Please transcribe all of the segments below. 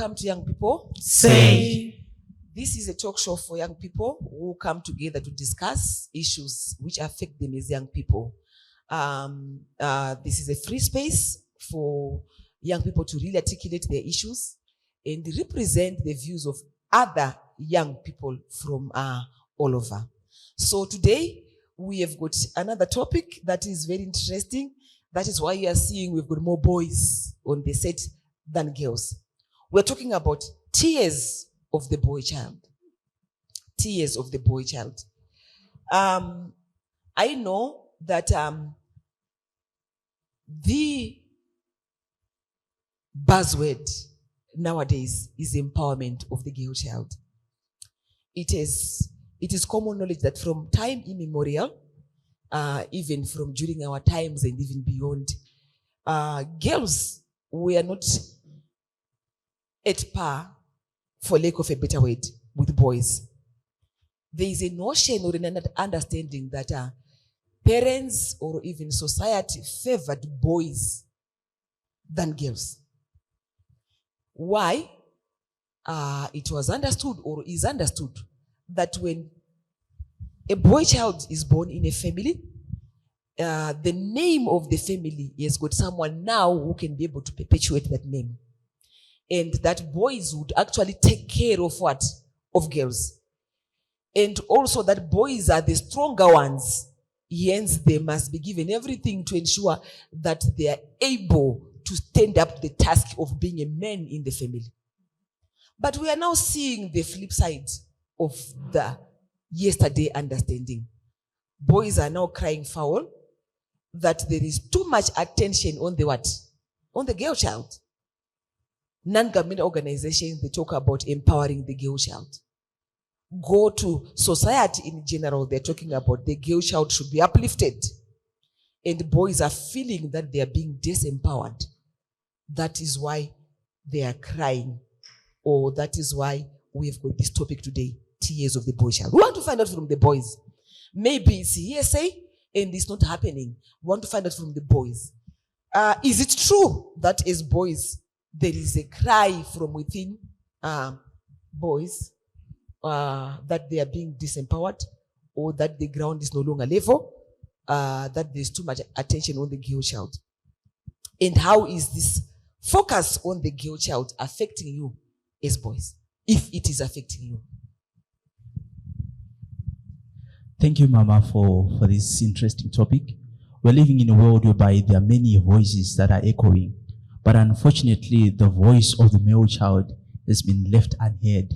welcome to Young People. Say. This is a talk show for young people who come together to discuss issues which affect them as young people. This is a free space for young people to really articulate their issues and represent the views of other young people from all over. So today we have got another topic that is very interesting. That is why you are seeing we've got more boys on the set than girls. We're talking about tears of the boy child. Tears of the boy child. I know that the buzzword nowadays is empowerment of the girl child. It is common knowledge that from time immemorial, even from during our times and even beyond, girls were not at par, for lack of a better word, with boys. There is a notion or an understanding that parents or even society favored boys than girls. Why? It was understood or is understood that when a boy child is born in a family, the name of the family has got someone now who can be able to perpetuate that name. And that boys would actually take care of what? Of girls. And also that boys are the stronger ones. Hence, they must be given everything to ensure that they are able to stand up to the task of being a man in the family. But we are now seeing the flip side of the yesterday understanding. Boys are now crying foul that there is too much attention on the what? On the girl child. Non-government organizations, they talk about empowering the girl child. Go to society in general, they're talking about the girl child should be uplifted. And boys are feeling that they are being disempowered. That is why they are crying. Or that is why we've got this topic today, tears of the boy child. We want to find out from the boys. Maybe it's hearsay and it's not happening. We want to find out from the boys. Is it true that as boys, there is a cry from within boys that they are being disempowered, or that the ground is no longer level, that there's too much attention on the girl child? And how is this focus on the girl child affecting you as boys, if it is affecting you? Thank you, Mama, for this interesting topic. We're living in a world whereby there are many voices that are echoing. But unfortunately, the voice of the male child has been left unheard.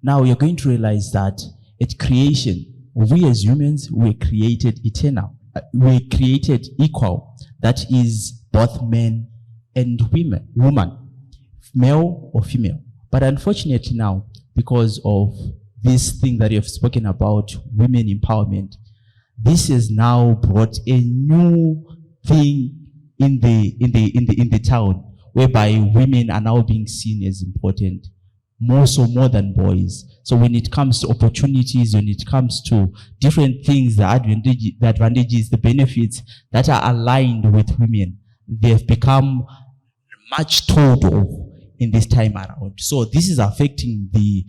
Now you're going to realize that at creation, we as humans were created eternal. We're created equal. That is both men and woman, male or female. But unfortunately now, because of this thing that you have spoken about, women empowerment, this has now brought a new thing in the town, whereby women are now being seen as important, more than boys. So when it comes to opportunities, when it comes to different things, the advantages, the benefits that are aligned with women, they have become much told of in this time around. So this is affecting the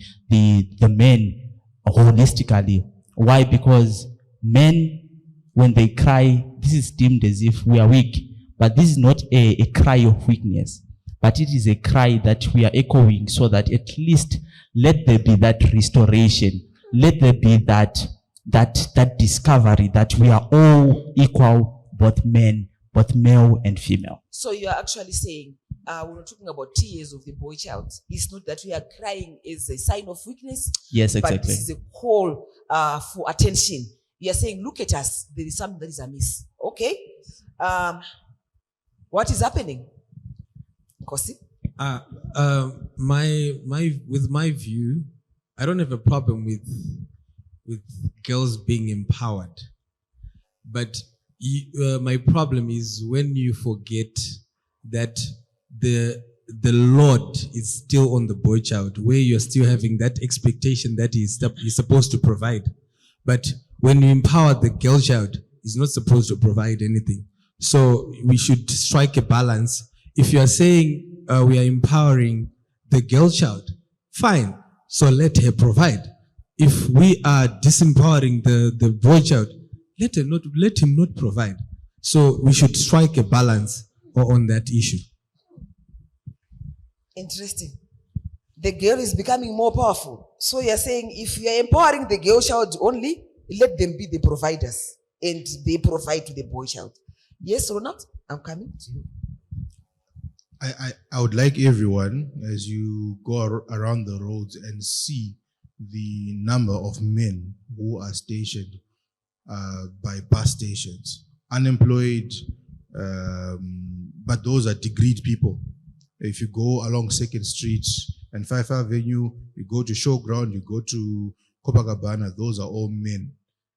men holistically. Why? Because men, when they cry, this is deemed as if we are weak. But this is not a cry of weakness, but it is a cry that we are echoing, so that at least let there be that restoration. Let there be that discovery that we are all equal, both men, both male and female. So you are actually saying, we're talking about tears of the boy child. It's not that we are crying as a sign of weakness. Yes, exactly. But this is a call for attention. You are saying, look at us. There is something that is amiss. Okay? What is happening? Kosi? With my view, I don't have a problem with girls being empowered. But my problem is when you forget that the Lord is still on the boy child, where you're still having that expectation that he's supposed to provide. But when you empower the girl child, he's not supposed to provide anything. So we should strike a balance. If you are saying we are empowering the girl child, fine. So let her provide. If we are disempowering the boy child, let him not provide. So we should strike a balance on that issue. Interesting. The girl is becoming more powerful. So you're saying if you're empowering the girl child only, let them be the providers and they provide to the boy child. Yes or not? I'm coming to you. I would like everyone, as you go around the roads and see the number of men who are stationed by bus stations, unemployed, but those are degreed people. If you go along 2nd Street and 5th Avenue, you go to Showground, you go to Copacabana, those are all men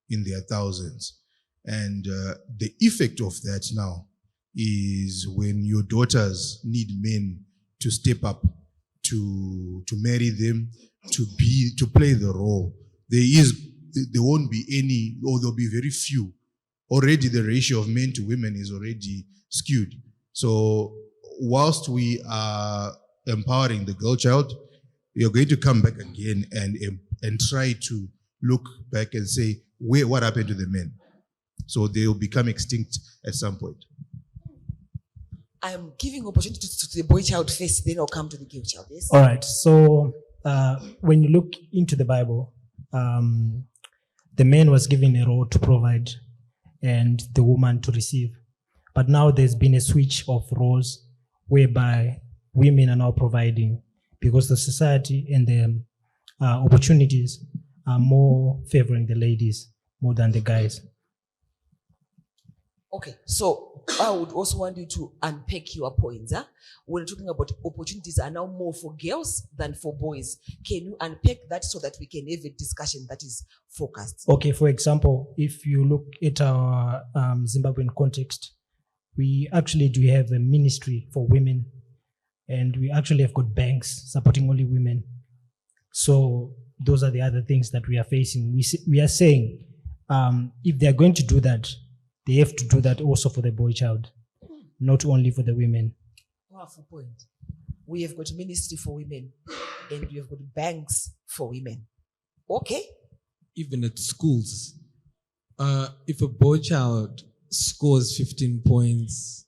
in their thousands. And the effect of that now is when your daughters need men to step up, to marry them, to play the role. There won't be any, or there'll be very few. Already the ratio of men to women is already skewed. So whilst we are empowering the girl child, you're going to come back again and try to look back and say, what happened to the men? So they will become extinct at some point. I'm giving opportunity to the boy child first, then I'll come to the girl child. Yes? All right. So when you look into the Bible, the man was given a role to provide and the woman to receive. But now there's been a switch of roles whereby women are now providing because the society and the opportunities are more favoring the ladies more than the guys. Okay, so I would also want you to unpack your points. We're talking about opportunities are now more for girls than for boys. Can you unpack that so that we can have a discussion that is focused? Okay, for example, if you look at our Zimbabwean context, we actually do have a ministry for women, and we actually have got banks supporting only women. So those are the other things that we are facing. We are saying if they are going to do that, they have to do that also for the boy child, not only for the women. Powerful point. We have got ministry for women and we have got banks for women. Okay. Even at schools, if a boy child scores 15 points,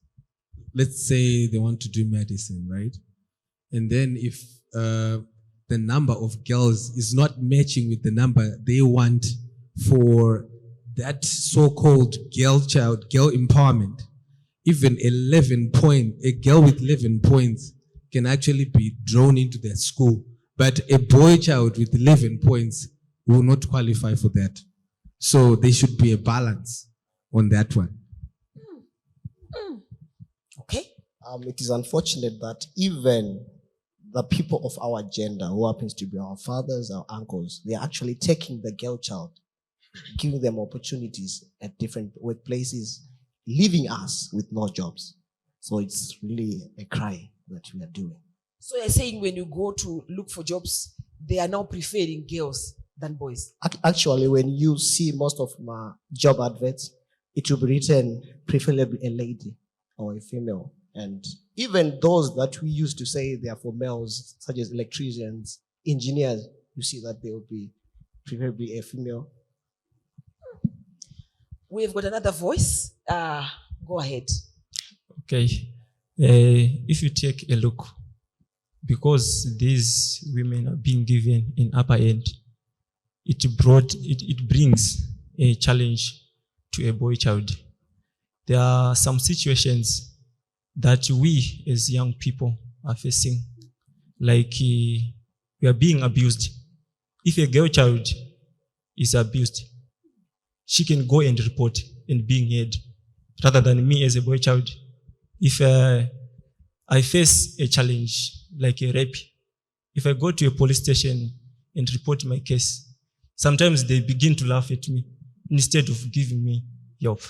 let's say they want to do medicine, right? And then if the number of girls is not matching with the number they want for that so-called girl empowerment, even a girl with 11 points can actually be drawn into their school. But a boy child with 11 points will not qualify for that. So there should be a balance on that one. Okay. It is unfortunate that even the people of our gender, who happens to be our fathers, our uncles, they are actually taking the girl child, giving them opportunities at different workplaces, leaving us with no jobs. So it's really a cry that we are doing. So you're saying when you go to look for jobs, they are now preferring girls than boys? Actually, when you see most of my job adverts, it will be written preferably a lady or a female. And even those that we used to say they are for males, such as electricians, engineers, you see that they will be preferably a female. We've got another voice. Go ahead. Okay. If you take a look, because these women are being given in upper end, it brings a challenge to a boy child. There are some situations that we as young people are facing, like we are being abused. If a girl child is abused, she can go and report and being heard, rather than me as a boy child. If I face a challenge like a rape, if I go to a police station and report my case, sometimes they begin to laugh at me instead of giving me help.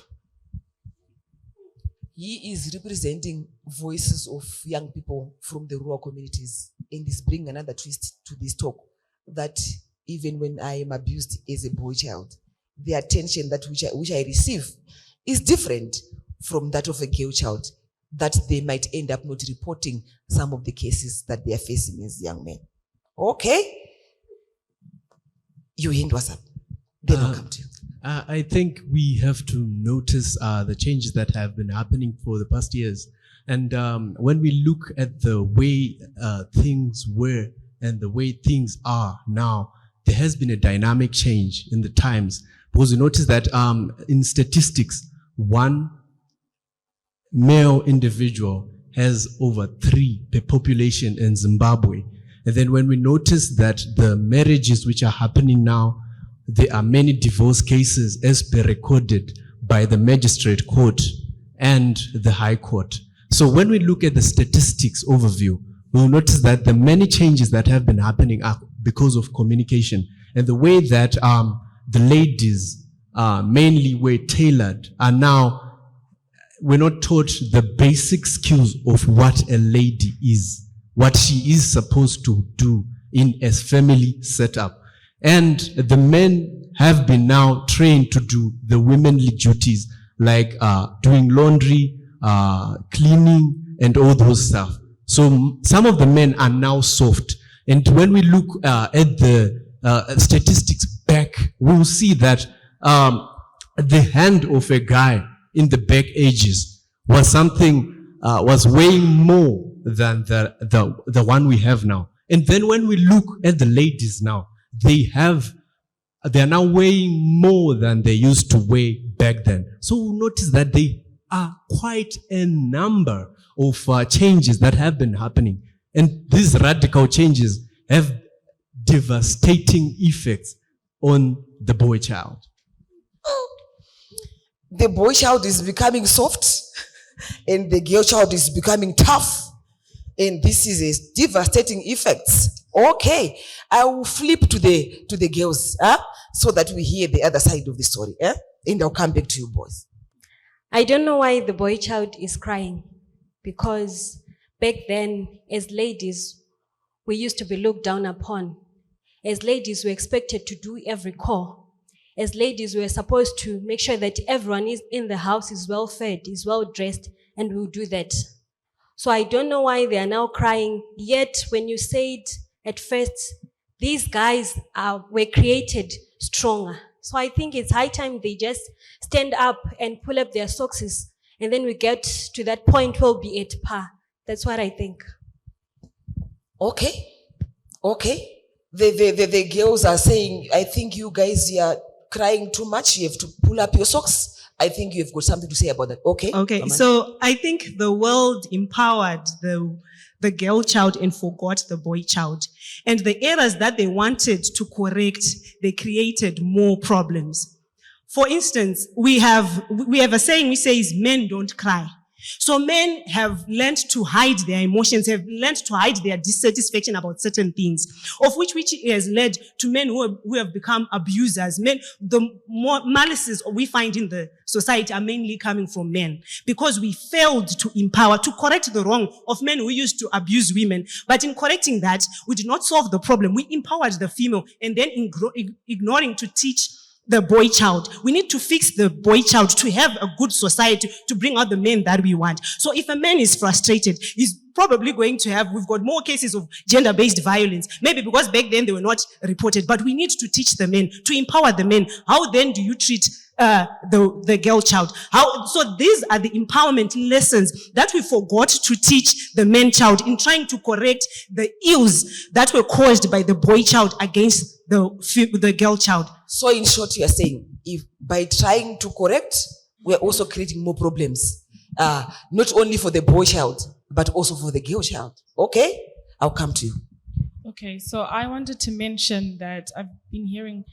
He is representing voices of young people from the rural communities, and is bringing another twist to this talk, that even when I am abused as a boy child, the attention that which I receive is different from that of a girl child. that they might end up not reporting some of the cases that they are facing as young men. Okay? Your hand was up. Then I'll come to you. I think we have to notice the changes that have been happening for the past years. And when we look at the way things were and the way things are now, there has been a dynamic change in the times. Because we notice that in statistics, one male individual has over 3 per population in Zimbabwe. And then when we notice that the marriages which are happening now, there are many divorce cases as per recorded by the magistrate court and the high court. So when we look at the statistics overview, we'll notice that the many changes that have been happening are because of communication and the way that the ladies mainly were tailored are now, we're not taught the basic skills of what a lady is, what she is supposed to do in a family setup. And the men have been now trained to do the womanly duties like doing laundry, cleaning, and all those stuff. So some of the men are now soft. And when we look at the statistics back, we'll see that the hand of a guy in the back ages was something, was weighing more than the one we have now. And then when we look at the ladies now, they are now weighing more than they used to weigh back then. So we'll notice that there are quite a number of changes that have been happening. And these radical changes have devastating effects on the boy child. The boy child is becoming soft and the girl child is becoming tough. And this is a devastating effect. Okay, I will flip to the girls, so that we hear the other side of the story, and I'll come back to you boys. I don't know why the boy child is crying, because back then, as ladies, we used to be looked down upon. As ladies, we were expected to do every chore. As ladies, we were supposed to make sure that everyone is in the house is well fed, is well dressed, and we'll do that. So I don't know why they are now crying. Yet, when you said at first, these guys were created stronger. So I think it's high time they just stand up and pull up their socks, and then we get to that point where we'll be at par. That's what I think. Okay. The girls are saying, I think you guys are crying too much. You have to pull up your socks. I think you've got something to say about that. Okay. Okay. So I think the world empowered the girl child and forgot the boy child. And the errors that they wanted to correct, they created more problems. For instance, we have a saying we say is men don't cry. So men have learned to hide their emotions, have learned to hide their dissatisfaction about certain things, of which has led to men who have become abusers. Men, the more malices we find in the society are mainly coming from men, because we failed to empower, to correct the wrong of men who used to abuse women. But in correcting that, we did not solve the problem. We empowered the female and then ignoring to teach the boy child. We need to fix the boy child to have a good society, to bring out the men that we want. So if a man is frustrated, he's probably going to we've got more cases of gender-based violence. Maybe because back then they were not reported, but we need to teach the men, to empower the men. How then do you treat the girl child? So these are the empowerment lessons that we forgot to teach the man child in trying to correct the ills that were caused by the boy child against the girl child. So in short, you are saying, if by trying to correct, we are also creating more problems, not only for the boy child, but also for the girl child. Okay? I'll come to you. Okay, so I wanted to mention that I've been hearing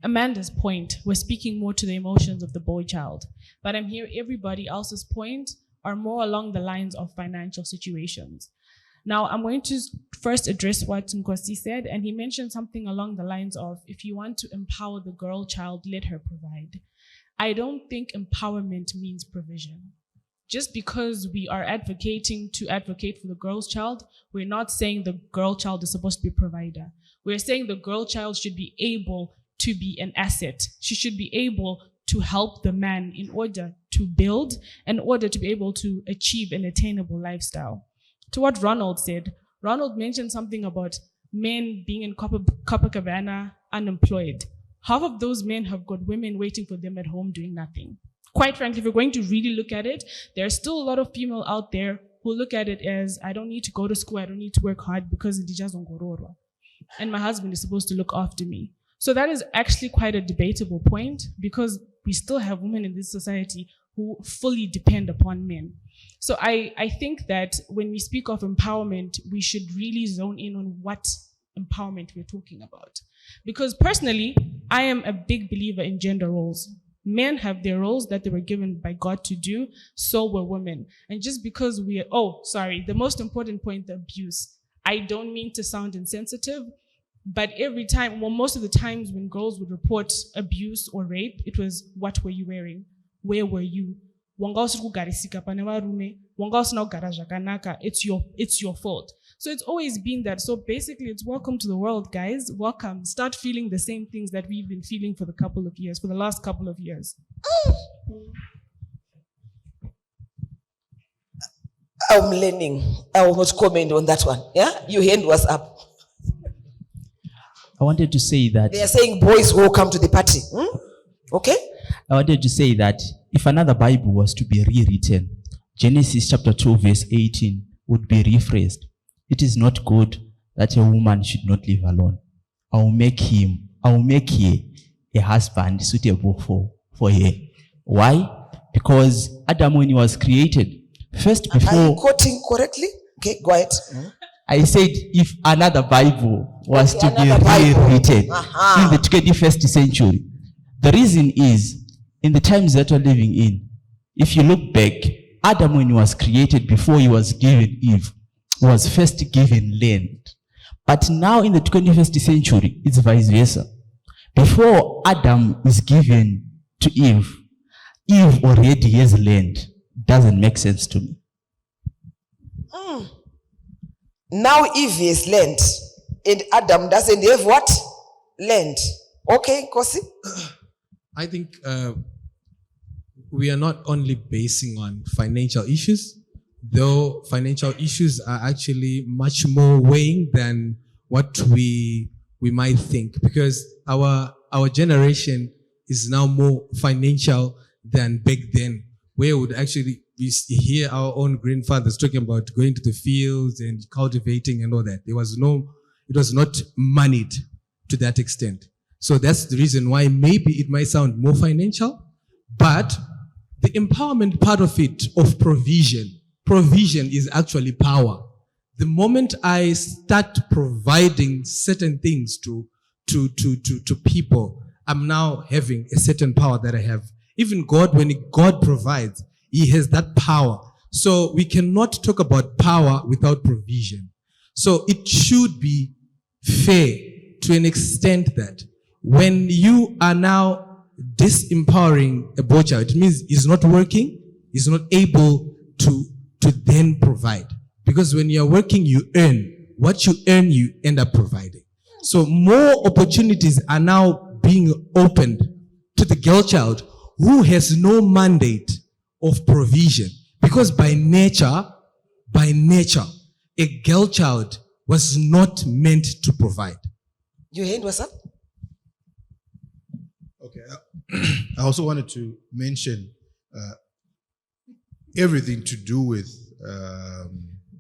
Amanda's point. We're speaking more to the emotions of the boy child, but I'm hearing everybody else's point are more along the lines of financial situations. Now, I'm going to first address what Nkosi said, and he mentioned something along the lines of, if you want to empower the girl child, let her provide. I don't think empowerment means provision. Just because we are advocating to advocate for the girl's child, we're not saying the girl child is supposed to be a provider. We're saying the girl child should be able to be an asset. She should be able to help the man in order to build, in order to be able to achieve an attainable lifestyle. To what Ronald said, Ronald mentioned something about men being in Copacabana unemployed. Half of those men have got women waiting for them at home doing nothing. Quite frankly, if you're going to really look at it, there are still a lot of people out there who look at it as, I don't need to go to school, I don't need to work hard because it just ngororwa. And my husband is supposed to look after me. So that is actually quite a debatable point, because we still have women in this society who fully depend upon men. So I think that when we speak of empowerment, we should really zone in on what empowerment we're talking about. Because personally, I am a big believer in gender roles. Men have their roles that they were given by God to do, so were women. And just because the most important point, the abuse. I don't mean to sound insensitive, but most of the times when girls would report abuse or rape, it was, what were you wearing? Where were you? It's your fault. So it's always been that. So basically, it's welcome to the world, guys. Welcome. Start feeling the same things that we've been feeling for the last couple of years. I'm learning. I will not comment on that one. Yeah? Your hand was up. I wanted to say that They are saying boys who come to the party. Okay? I wanted to say that if another Bible was to be rewritten, Genesis chapter 2 verse 18 would be rephrased. It is not good that a woman should not live alone. I will make her a husband suitable for her. Why? Because Adam, when he was created, first before... Are you quoting correctly? Okay, go ahead. I said if another Bible was to be rewritten in the 21st century. The reason is, in the times that we're living in, if you look back, Adam, when he was created, before he was given Eve, was first given land. But now in the 21st century, it's vice versa. Before Adam is given to Eve, Eve already has land. Doesn't make sense to me. Now Eve has land, and Adam doesn't have what? Land. Okay, Kosi? I think we are not only basing on financial issues, though financial issues are actually much more weighing than what we might think, because our generation is now more financial than back then, where would actually we hear our own grandfathers talking about going to the fields and cultivating and all that. It was not moneyed to that extent. So that's the reason why maybe it might sound more financial, but the empowerment part of it, of provision is actually power. The moment I start providing certain things to people, I'm now having a certain power that I have. Even God, when God provides, He has that power. So we cannot talk about power without provision. So it should be fair to an extent that when you are now disempowering a boy child, it means he's not working, he's not able to then provide. Because when you're working, you earn. What you earn, you end up providing. So more opportunities are now being opened to the girl child who has no mandate of provision. Because by nature, a girl child was not meant to provide. Your hand was up? Okay. I also wanted to mention everything to do with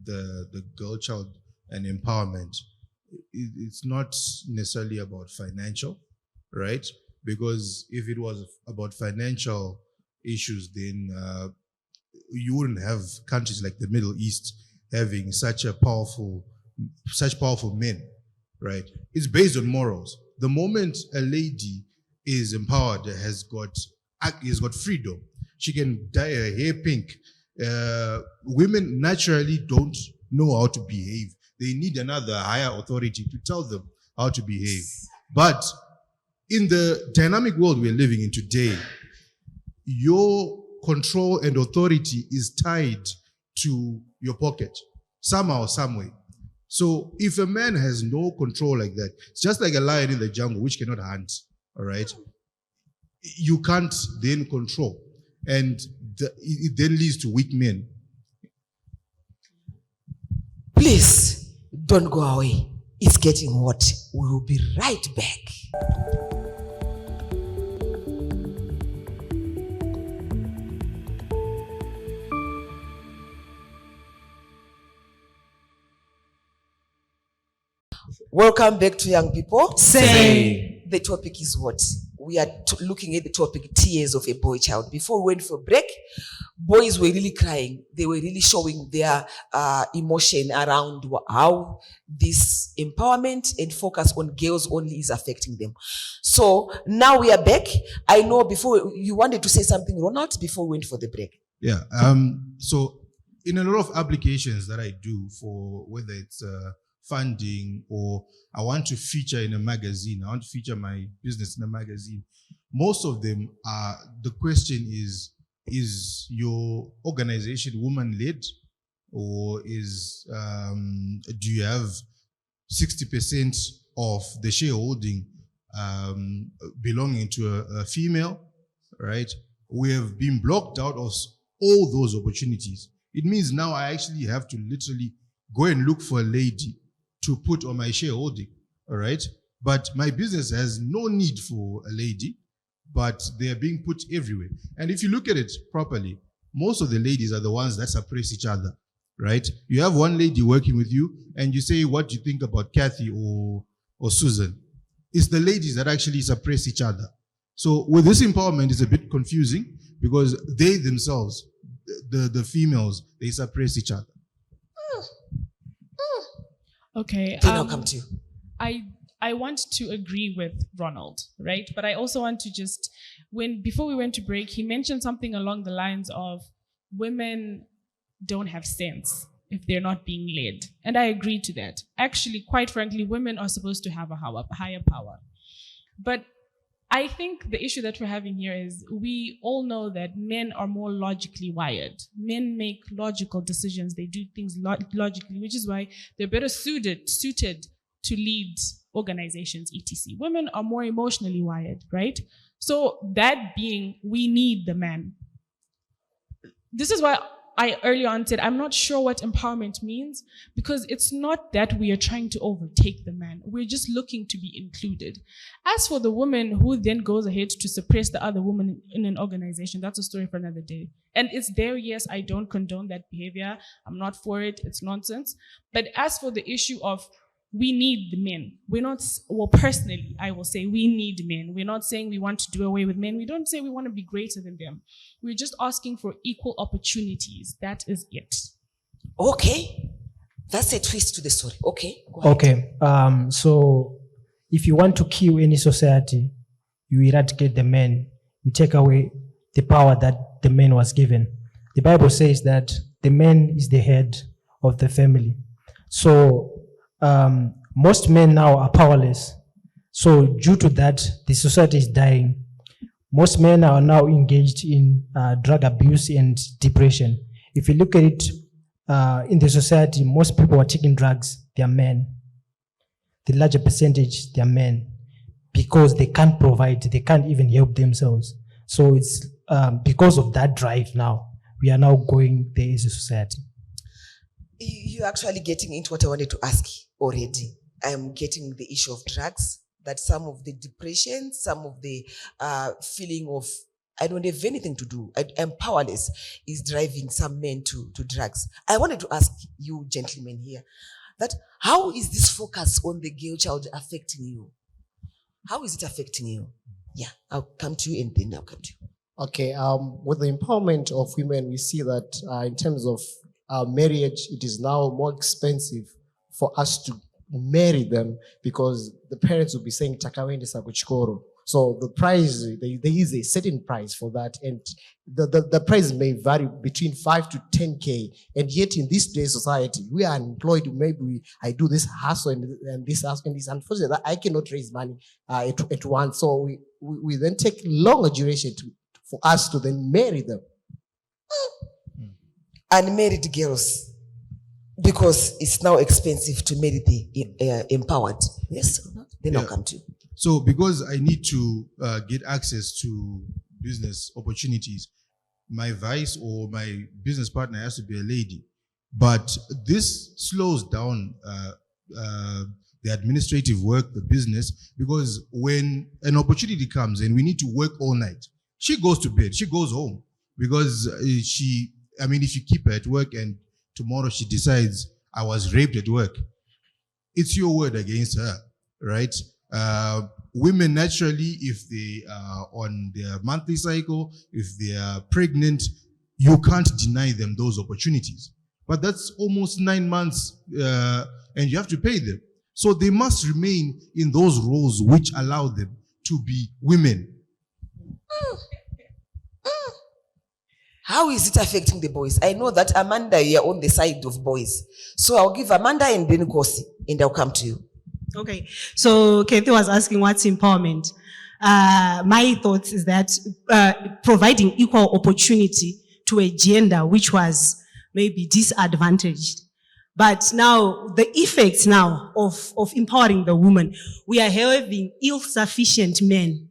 the girl child and empowerment. It's not necessarily about financial, right? Because if it was about financial issues, then you wouldn't have countries like the Middle East having such powerful men, right? It's based on morals. The moment a lady is empowered, has got freedom, she can dye her hair pink. Women naturally don't know how to behave. They need another higher authority to tell them how to behave. But in the dynamic world we're living in today, your control and authority is tied to your pocket, somehow, some way. So if a man has no control like that, it's just like a lion in the jungle which cannot hunt, all right? you can't then control. And it then leads to weak men. Please don't go away. It's getting hot. We will be right back. Welcome back to Young People. Say. The topic is what? We are looking at the topic, tears of a boy child. Before we went for break, boys were really crying. They were really showing their emotion around how this empowerment and focus on girls only is affecting them. So now we are back. I know before you wanted to say something, Ronald, before we went for the break. Yeah. So in a lot of applications that I do, for whether it's funding or I want to feature in a magazine, I want to feature my business in a magazine, most of them are, the question is your organization woman-led, or do you have 60% of the shareholding belonging to a female, right? We have been blocked out of all those opportunities. It means now I actually have to literally go and look for a lady to put on my shareholding, all right? But my business has no need for a lady, but they are being put everywhere. And if you look at it properly, most of the ladies are the ones that suppress each other, right? You have one lady working with you and you say, what do you think about Kathy or Susan? It's the ladies that actually suppress each other. So with this empowerment, it's a bit confusing because they themselves, the females, they suppress each other. Okay. Then I'll come to you. I want to agree with Ronald, right? But I also want to just, before we went to break, he mentioned something along the lines of women don't have sense if they're not being led. And I agree to that. Actually, quite frankly, women are supposed to have a higher power. But I think the issue that we're having here is we all know that men are more logically wired. Men make logical decisions. They do things logically, which is why they're better suited to lead organizations, etc. Women are more emotionally wired, right? So that being, we need the man. This is why I earlier on said I'm not sure what empowerment means, because it's not that we are trying to overtake the man. We're just looking to be included. As for the woman who then goes ahead to suppress the other woman in an organization, that's a story for another day. And it's there, yes, I don't condone that behavior. I'm not for it. It's nonsense. But as for the issue of we need the men. We're not, well, personally, I will say we need men. We're not saying we want to do away with men. We don't say we want to be greater than them. We're just asking for equal opportunities. That is it. Okay. That's a twist to the story. Okay. Go ahead. Okay. So if you want to kill any society, you eradicate the men. You take away the power that the man was given. The Bible says that the man is the head of the family. So most men now are powerless. So due to that, the society is dying. Most men are now engaged in drug abuse and depression. If you look at it in the society, most people are taking drugs, they are men. The larger percentage, they are men, because they can't provide, they can't even help themselves. So it's because of that drive now, we are now going there as a society. You're actually getting into what I wanted to ask already. I'm getting the issue of drugs, that some of the depression, some of the feeling of I don't have anything to do, I'm powerless, is driving some men to drugs. I wanted to ask you gentlemen here, that how is this focus on the girl child affecting you? How is it affecting you? Yeah, I'll come to you and then I'll come to you. Okay, with the empowerment of women, we see that in terms of marriage, it is now more expensive for us to marry them because the parents will be saying takawende sakuchikoro. So the price, there is a certain price for that, and the price may vary between 5 to 10K. And yet in this today's society, we are employed. Maybe I do this hustle and this hustle and this. Unfortunately, I cannot raise money at once. So we then take longer duration for us to then marry them. Unmarried girls, because it's now expensive to marry the empowered. Yes or not? Then I'll come to you. So because I need to get access to business opportunities, my vice or my business partner has to be a lady. But this slows down the administrative work, the business, because when an opportunity comes and we need to work all night, she goes to bed, she goes home, because if you keep her at work and tomorrow she decides I was raped at work, it's your word against her, right? Women naturally, if they are on their monthly cycle, if they are pregnant, you can't deny them those opportunities. But that's almost 9 months, and you have to pay them. So they must remain in those roles which allow them to be women. How is it affecting the boys? I know that Amanda, you are on the side of boys. So I'll give Amanda and then Kosi, and I'll come to you. Okay, so Kathy was asking what's empowerment. My thoughts is that providing equal opportunity to a gender which was maybe disadvantaged. But now, the effects now of empowering the woman, we are having ill-sufficient men.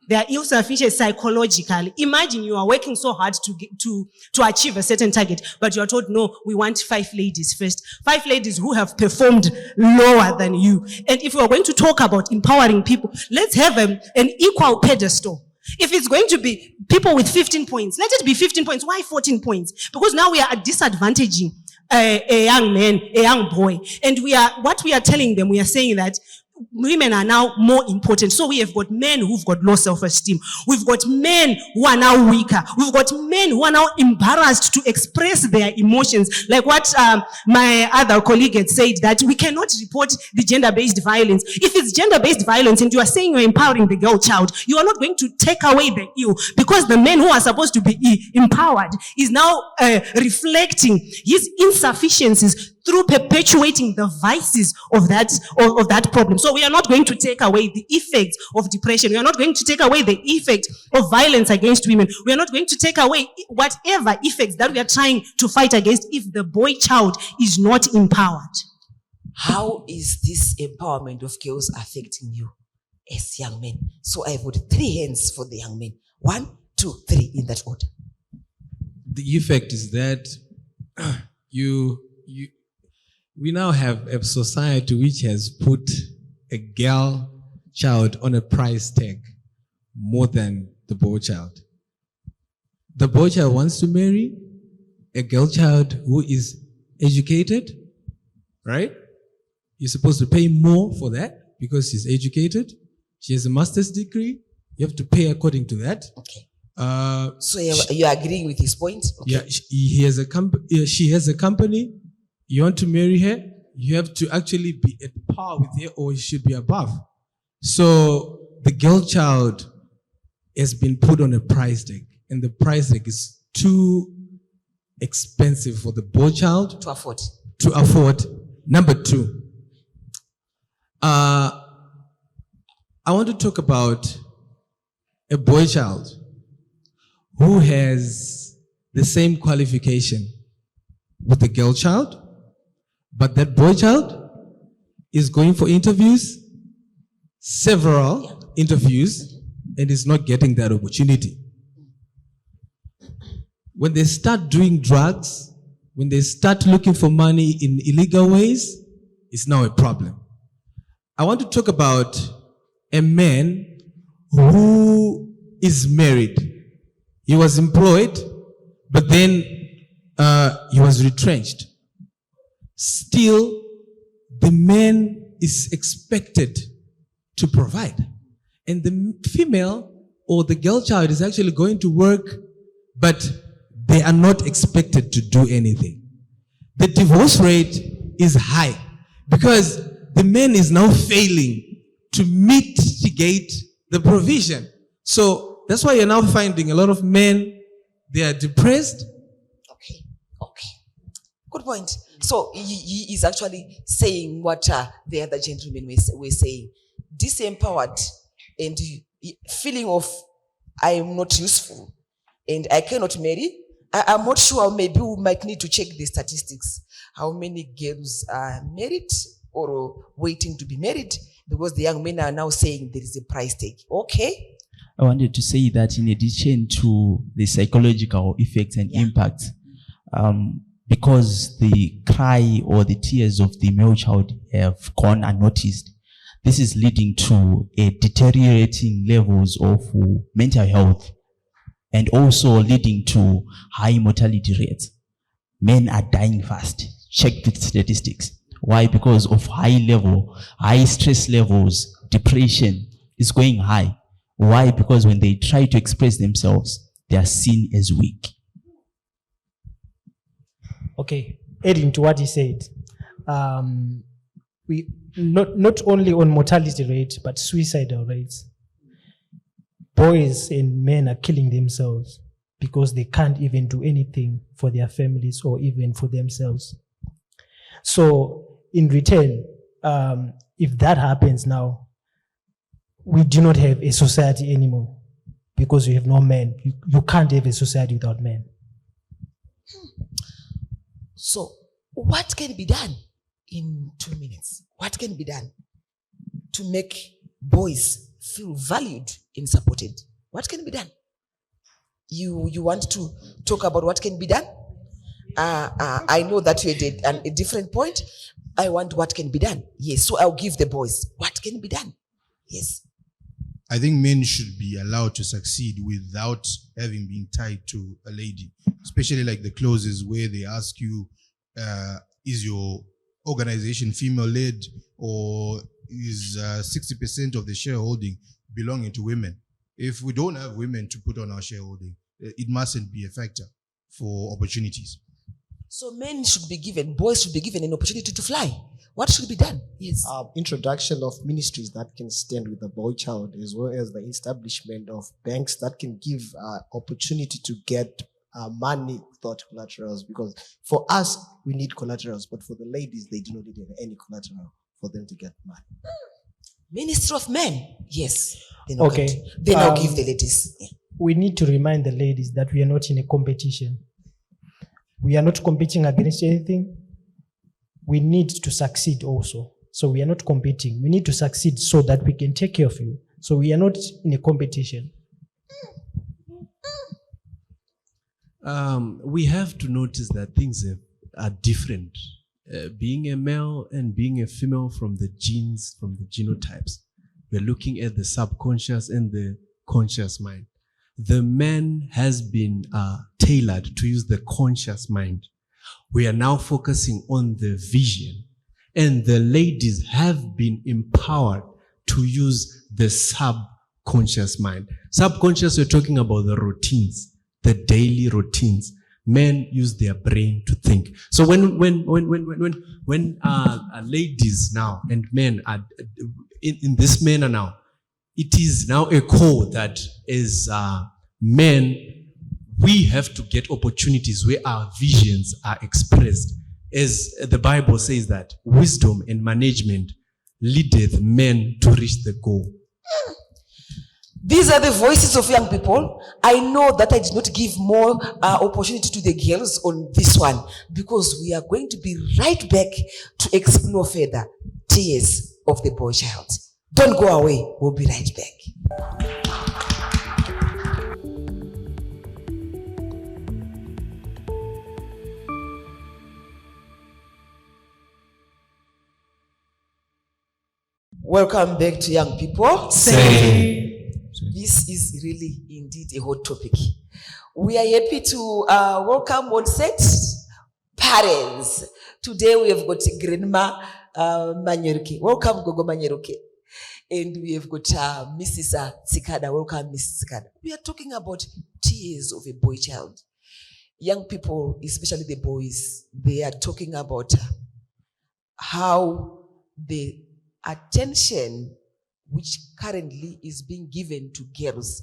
They are ill-sufficient psychologically. Imagine you are working so hard to achieve a certain target, but you are told, no, we want 5 ladies first. 5 ladies who have performed lower than you. And if we are going to talk about empowering people, let's have an equal pedestal. If it's going to be people with 15 points, let it be 15 points. Why 14 points? Because now we are disadvantaging a young man, a young boy. And what we are telling them, we are saying that women are now more important. So we have got men who've got low self-esteem. We've got men who are now weaker. We've got men who are now embarrassed to express their emotions. Like what my other colleague had said, that we cannot report the gender-based violence. If it's gender-based violence and you are saying you're empowering the girl child, you are not going to take away the ill, because the men who are supposed to be empowered is now reflecting his insufficiencies through perpetuating the vices of that problem. So we are not going to take away the effects of depression. We are not going to take away the effect of violence against women. We are not going to take away whatever effects that we are trying to fight against if the boy child is not empowered. How is this empowerment of girls affecting you as young men? So I've got 3 hands for the young men. 1, 2, 3 in that order. The effect is that we now have a society which has put a girl child on a price tag more than the boy child. The boy child wants to marry a girl child who is educated, right? You're supposed to pay more for that because she's educated. She has a master's degree. You have to pay according to that. Okay. So you're agreeing with his point? Okay. Yeah, she has a company. You want to marry her, you have to actually be at par with her, or you should be above. So the girl child has been put on a price tag, and the price tag is too expensive for the boy child to afford. Number 2, I want to talk about a boy child who has the same qualification with the girl child, but that boy child is going for interviews, several interviews, and is not getting that opportunity. When they start doing drugs, when they start looking for money in illegal ways, it's now a problem. I want to talk about a man who is married. He was employed, but then he was retrenched. Still, the man is expected to provide. And the female or the girl child is actually going to work, but they are not expected to do anything. The divorce rate is high because the man is now failing to mitigate the provision. So that's why you're now finding a lot of men, they are depressed. Okay. Good point. So he is actually saying what the other gentlemen were saying. Disempowered and feeling of I am not useful and I cannot marry. I'm not sure, maybe we might need to check the statistics. How many girls are married or waiting to be married Because the young men are now saying there is a price tag. Okay. I wanted to say that in addition to the psychological effects and impacts, because the cry or the tears of the male child have gone unnoticed, this is leading to a deteriorating levels of mental health and also leading to high mortality rates. Men are dying fast. Check the statistics. Why? Because of high stress levels, depression is going high. Why? Because when they try to express themselves, they are seen as weak. Okay, adding to what he said, we not only on mortality rate, but suicidal rates. Boys and men are killing themselves because they can't even do anything for their families or even for themselves. So in return, if that happens now, we do not have a society anymore because we have no men. You can't have a society without men. So what can be done in 2 minutes? What can be done to make boys feel valued and supported? What can be done? You want to talk about what can be done? I know that you did a different point. I want what can be done. Yes, so I'll give the boys what can be done. Yes. I think men should be allowed to succeed without having been tied to a lady, especially like the clauses where they ask you, is your organization female-led or is 60% of the shareholding belonging to women? If we don't have women to put on our shareholding, it mustn't be a factor for opportunities. So men should be given, boys should be given an opportunity to fly. What should be done? Yes. Introduction of ministries that can stand with the boy child, as well as the establishment of banks that can give opportunity to get money without collaterals. Because for us, we need collaterals, but for the ladies, they do not need any collateral for them to get money. Ministry of Men, yes. They They now give the ladies. Yeah. We need to remind the ladies that we are not in a competition. We are not competing against anything. We need to succeed also. So we are not competing. We need to succeed so that we can take care of you. So we are not in a competition. We have to notice that things are different. Being a male and being a female from the genes, from the genotypes. We're looking at the subconscious and the conscious mind. The man has been tailored to use the conscious mind. We are now focusing on the vision. And the ladies have been empowered to use the subconscious mind. Subconscious, we're talking about the routines, the daily routines. Men use their brain to think. So when ladies now and men are in this manner now, it is now a call that as men, we have to get opportunities where our visions are expressed. As the Bible says that wisdom and management leadeth men to reach the goal. These are the voices of young people. I know that I did not give more opportunity to the girls on this one because we are going to be right back to explore further tears of the boy child. Don't go away. We'll be right back. Welcome back to Young People. This is really indeed a hot topic. We are happy to welcome on set parents. Today we have got Grandma Manyeruke. Welcome, Gogo Manyeruke. And we have got Mrs. Tsikada. Welcome, Mrs. Tsikada. We are talking about tears of a boy child. Young people, especially the boys, they are talking about how the attention which currently is being given to girls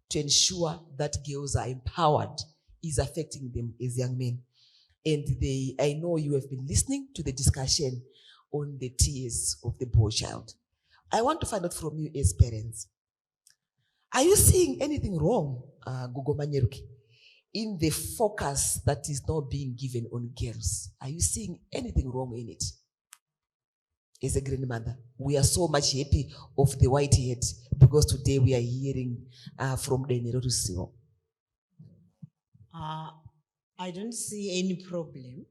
to ensure that girls are empowered is affecting them as young men. And I know you have been listening to the discussion on the tears of the boy child. I want to find out from you as parents, are you seeing anything wrong, Gogo Manyeruke, in the focus that is now being given on girls? Are you seeing anything wrong in it? as a grandmother. We are so much happy of the white head because today we are hearing from Denero to Sio. I don't see any problem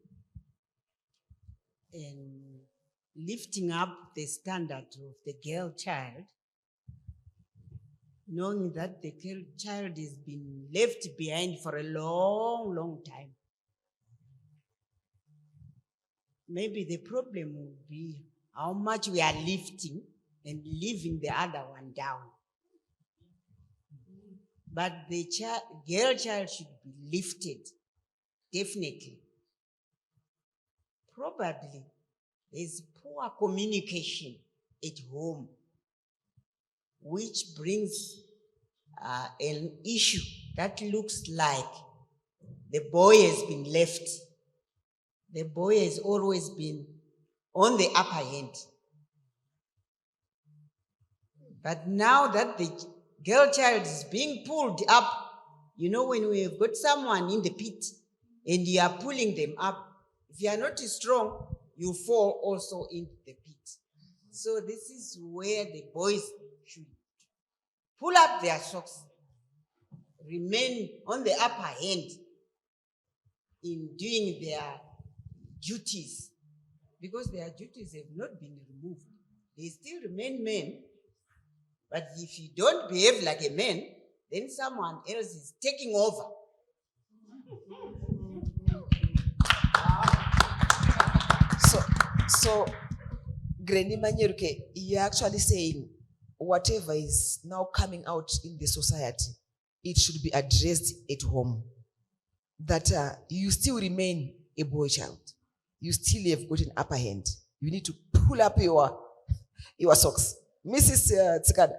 in lifting up the standard of the girl child, knowing that the girl child has been left behind for a long, long time. Maybe the problem would be how much we are lifting and leaving the other one down. But the girl child should be lifted, definitely. Probably there's poor communication at home, which brings an issue that looks like the boy has been left. The boy has always been on the upper hand. But now that the girl child is being pulled up, you know, when we have got someone in the pit and you are pulling them up, if you are not strong, you fall also into the pit. So this is where the boys should pull up their socks, remain on the upper hand in doing their duties, because their duties have not been removed. They still remain men, but if you don't behave like a man, then someone else is taking over. So, Granny Manyeruke, you're actually saying whatever is now coming out in the society, it should be addressed at home. That you still remain a boy child. You still have got an upper hand. You need to pull up your socks. Mrs. Tsikada.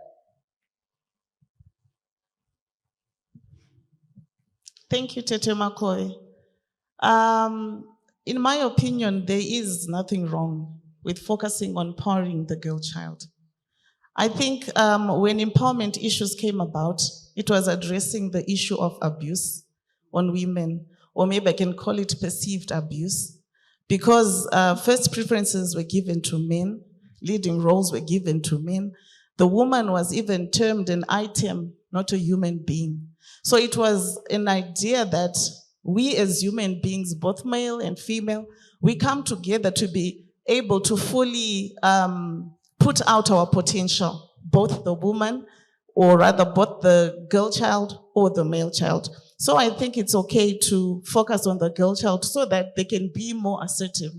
Thank you, Tete Makoy. In my opinion, there is nothing wrong with focusing on empowering the girl child. I think when empowerment issues came about, it was addressing the issue of abuse on women, or maybe I can call it perceived abuse, because first preferences were given to men, leading roles were given to men. The woman was even termed an item, not a human being. So it was an idea that we as human beings, both male and female, we come together to be able to fully put out our potential, both the woman, or rather both the girl child or the male child. So I think it's okay to focus on the girl child so that they can be more assertive.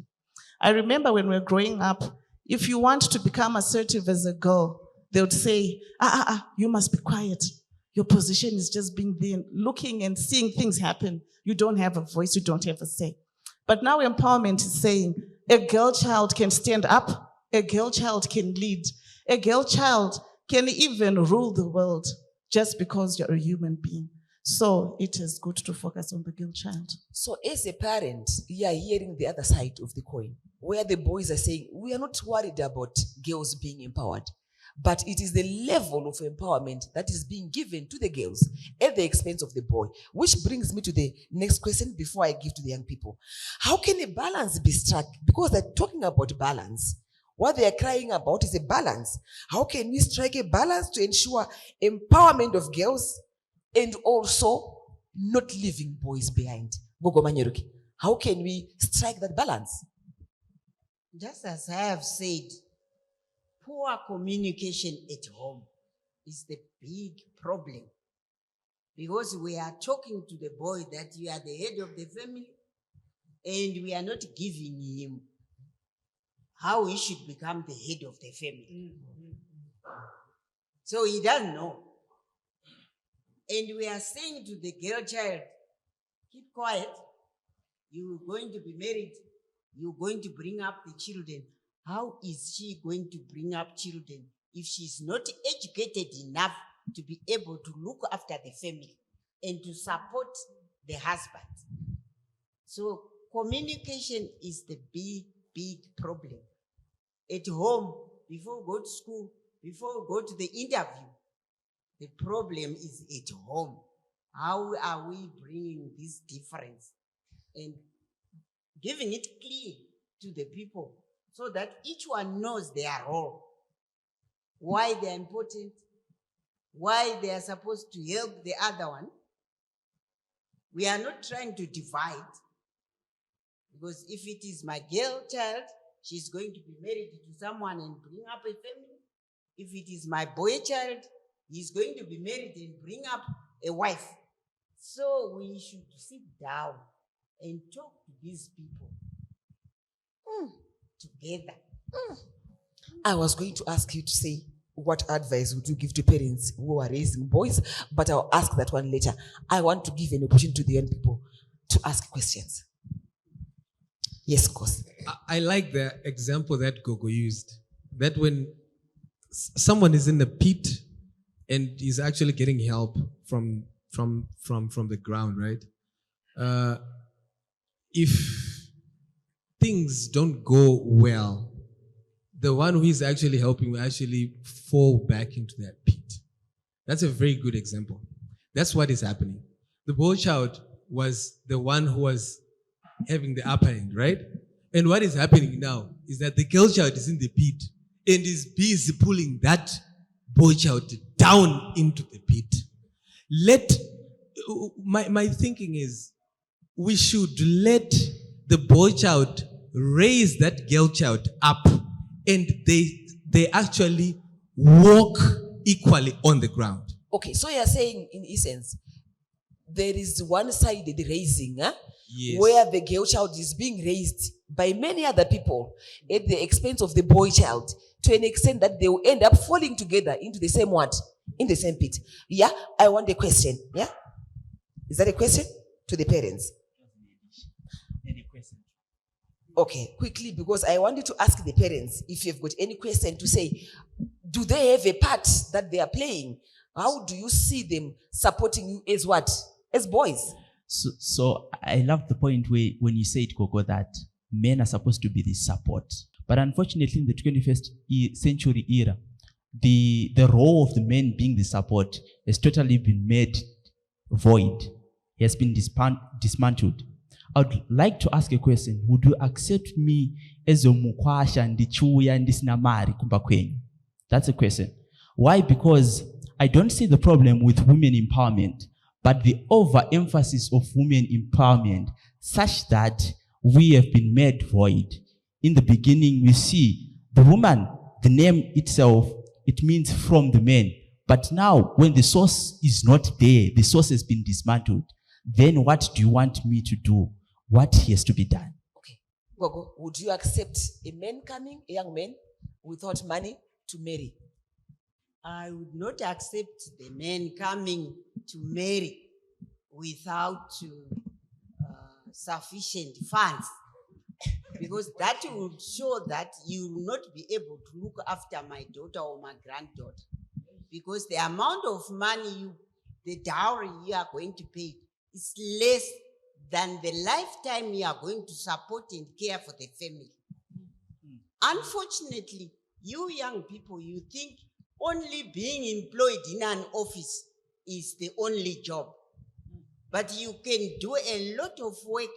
I remember when we were growing up, if you want to become assertive as a girl, they would say, you must be quiet. Your position is just being there, looking and seeing things happen. You don't have a voice, you don't have a say. But now empowerment is saying a girl child can stand up, a girl child can lead, a girl child can even rule the world just because you're a human being. So it is good to focus on the girl child. So as a parent, you are hearing the other side of the coin, where the boys are saying, we are not worried about girls being empowered, but it is the level of empowerment that is being given to the girls at the expense of the boy. Which brings me to the next question before I give to the young people. How can a balance be struck? Because they're talking about balance. What they are crying about is a balance. How can we strike a balance to ensure empowerment of girls and also not leaving boys behind? Gogo Manyeruki, how can we strike that balance? Just as I have said, poor communication at home is the big problem, because we are talking to the boy that you are the head of the family and we are not giving him how he should become the head of the family. So he doesn't know. And we are saying to the girl child, keep quiet, you're going to be married, you're going to bring up the children. How is she going to bring up children if she's not educated enough to be able to look after the family and to support the husband? So communication is the big, big problem. At home, before we go to school, before we go to the interview, the problem is at home. How are we bringing this difference and giving it clear to the people so that each one knows their role, why they're important, why they are supposed to help the other one. We are not trying to divide, because if it is my girl child, she's going to be married to someone and bring up a family. If it is my boy child, he's going to be married and bring up a wife. So we should sit down and talk to these people together. I was going to ask you to say, what advice would you give to parents who are raising boys? But I'll ask that one later. I want to give an opportunity to the young people to ask questions. Yes, of course. I like the example that Gogo used. That when someone is in the pit and is actually getting help from the ground, right? If things don't go well, the one who is actually helping will actually fall back into that pit. That's a very good example. That's what is happening. The boy child was the one who was having the upper hand, right? And what is happening now is that the girl child is in the pit and is busy pulling that boy child down into the pit. My thinking is, we should let the boy child raise that girl child up, and they actually walk equally on the ground. Okay, so you're saying, in essence, there is one-sided raising, Yes. where the girl child is being raised by many other people at the expense of the boy child, to an extent that they will end up falling together into the same what? In the same pit. Yeah, I want a question. Yeah? Is that a question to the parents? Any question? Okay, quickly, because I wanted to ask the parents if you've got any question to say. Do they have a part that they are playing? How do you see them supporting you as what? As boys? So I love the point when you said, Gogo, that men are supposed to be the support. But unfortunately, in the 21st century era, the role of the men being the support has totally been made void. It has been dismantled. I would like to ask a question. Would you accept me as a mukwasha ndichuya ndisinamari kumba kwenyu? That's a question. Why? Because I don't see the problem with women empowerment, but the overemphasis of women empowerment such that we have been made void. In the beginning, we see the woman, the name itself, it means from the men. But now, when the source is not there, the source has been dismantled, then what do you want me to do? What has to be done? Okay. Gogo, would you accept a young man without money to marry? I would not accept the men coming to marry without sufficient funds, because that will show that you will not be able to look after my daughter or my granddaughter, because the amount of money the dowry you are going to pay is less than the lifetime you are going to support and care for the family. Unfortunately, you young people, you think only being employed in an office is the only job. But you can do a lot of work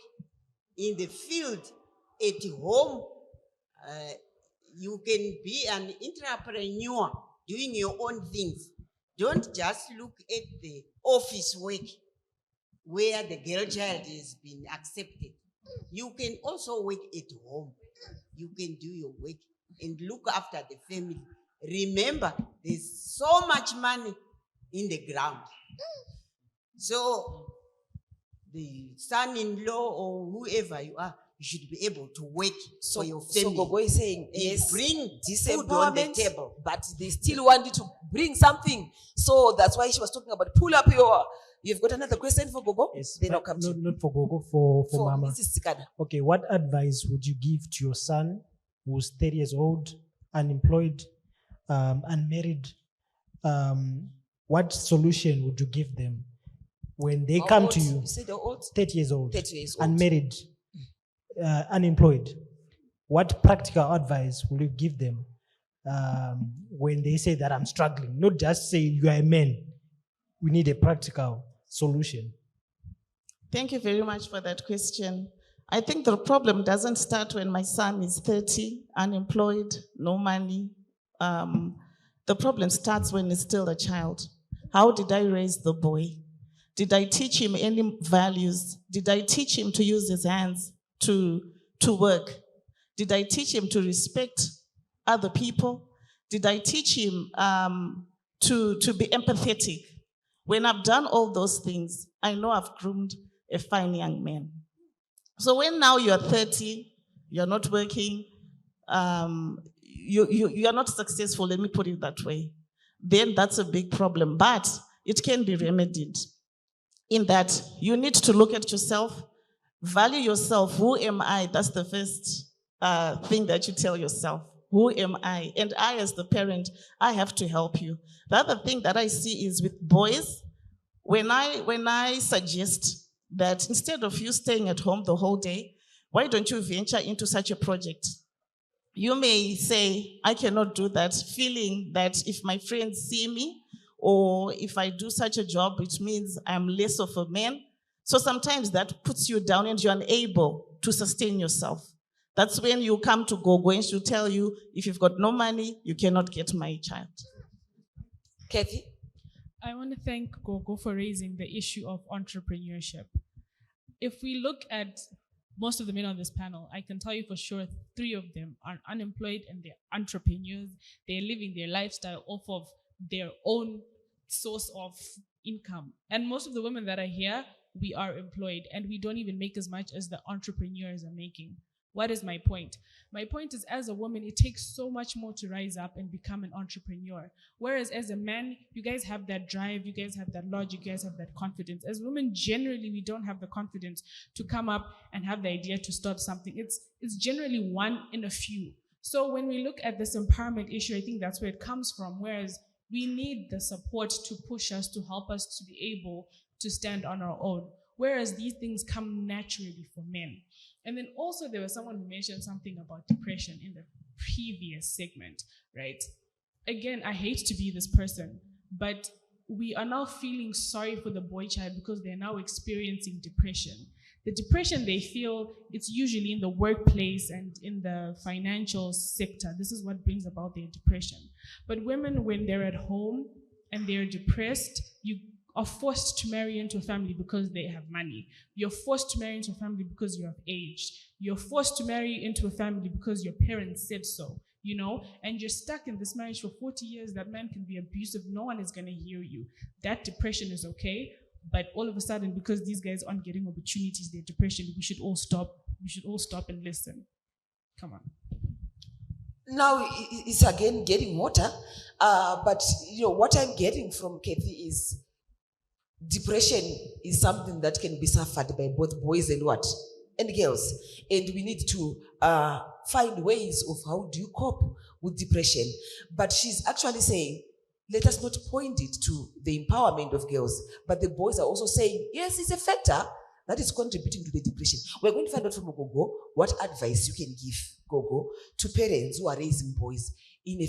in the field, at home. You can be an entrepreneur doing your own things. Don't just look at the office work where the girl child has been accepted. You can also work at home. You can do your work and look after the family. Remember, there's so much money in the ground. So the son-in-law or whoever you are, you should be able to work for your family. So Gogo is saying, and yes, bring food on the table. but they still want you to bring something. So that's why she was talking about pull up You've got another question for Gogo? Yes, Then I'll come to you. not for Gogo, for Mama. Mrs. Sikada. Okay, what advice would you give to your son who's 30 years old, unemployed, unmarried? What solution would you give them when they How come old? to you? You said how old? 30 years old. 30 years old. Unmarried, unemployed. What practical advice will you give them when they say that I'm struggling? Not just say you are a man. We need a practical solution. Thank you very much for that question. I think the problem doesn't start when my son is 30, unemployed, no money. The problem starts when he's still a child. How did I raise the boy? Did I teach him any values? Did I teach him to use his hands to work? Did I teach him to respect other people? Did I teach him to be empathetic? When I've done all those things, I know I've groomed a fine young man. So when now you're 30, you're not working, you're not successful, let me put it that way, then that's a big problem. But it can be remedied in that you need to look at yourself, value yourself. Who am I? That's the first thing that you tell yourself. Who am I? And I, as the parent, I have to help you. The other thing that I see is with boys, when I suggest that instead of you staying at home the whole day, why don't you venture into such a project? You may say, I cannot do that, feeling that if my friends see me, or if I do such a job, it means I'm less of a man. So sometimes that puts you down and you're unable to sustain yourself. That's when you come to Gogo and she'll tell you, if you've got no money, you cannot get my child. Kathy? I want to thank Gogo for raising the issue of entrepreneurship. If we look at most of the men on this panel, I can tell you for sure 3 of them are unemployed and they're entrepreneurs. They're living their lifestyle off of their own source of income. And most of the women that are here, we are employed and we don't even make as much as the entrepreneurs are making. What is my point? My point is, as a woman, it takes so much more to rise up and become an entrepreneur. Whereas as a man, you guys have that drive, you guys have that logic, you guys have that confidence. As women, generally, we don't have the confidence to come up and have the idea to start something. It's generally one in a few. So when we look at this empowerment issue, I think that's where it comes from. Whereas we need the support to push us, to help us to be able to stand on our own. Whereas these things come naturally for men. And then also there was someone who mentioned something about depression in the previous segment, right? Again, I hate to be this person, but we are now feeling sorry for the boy child because they're now experiencing depression. The depression they feel, it's usually in the workplace and in the financial sector. This is what brings about their depression. But women, when they're at home and they're depressed, you are forced to marry into a family because they have money. You're forced to marry into a family because you have aged. You're forced to marry into a family because your parents said so, you know? And you're stuck in this marriage for 40 years. That man can be abusive. No one is gonna hear you. That depression is okay, but all of a sudden, because these guys aren't getting opportunities, their depression, we should all stop. We should all stop and listen. Come on. Now it's again getting water, but you know what I'm getting from Kathy is depression is something that can be suffered by both boys and what? And girls. And we need to find ways of how do you cope with depression. But she's actually saying, let us not point it to the empowerment of girls, but the boys are also saying, yes, it's a factor that is contributing to the depression. We're going to find out from Gogo what advice you can give, Gogo, to parents who are raising boys in a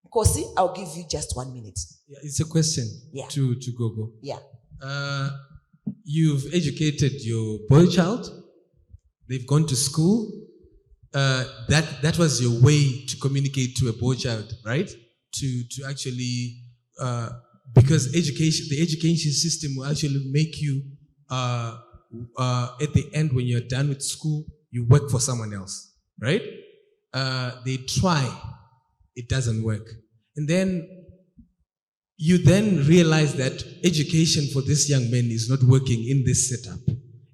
Kosi, I'll give you just 1 minute. Yeah, it's a question to Gogo. Yeah. You've educated your boy child. They've gone to school. That was your way to communicate to a boy child, right? To actually, because the education system will actually make you, at the end when you're done with school, you work for someone else, right? They try, it doesn't work. And then you then realize that education for this young man is not working in this setup.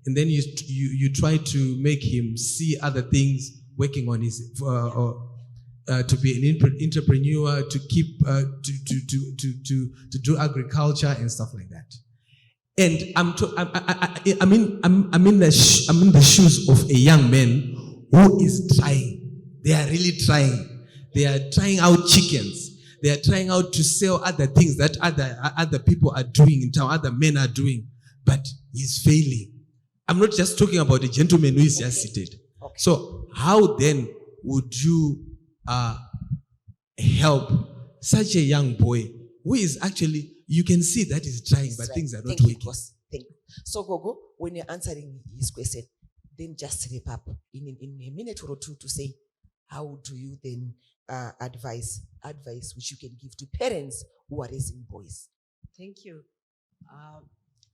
And then you try to make him see other things working on his, to be an entrepreneur, to keep, to do agriculture and stuff like that. And I'm in the shoes of a young man who is trying. They are really trying. They are trying out chickens. They are trying out to sell other things that other people are doing in town, other men are doing, but he's failing. I'm not just talking about a gentleman who is just seated. Okay. So how then would you help such a young boy who is actually, you can see that he's trying, but things are not working? Thank you. So Gogo, when you're answering his question, then just wrap up in a minute or two to say, how do you then advise which you can give to parents who are raising boys? Thank you.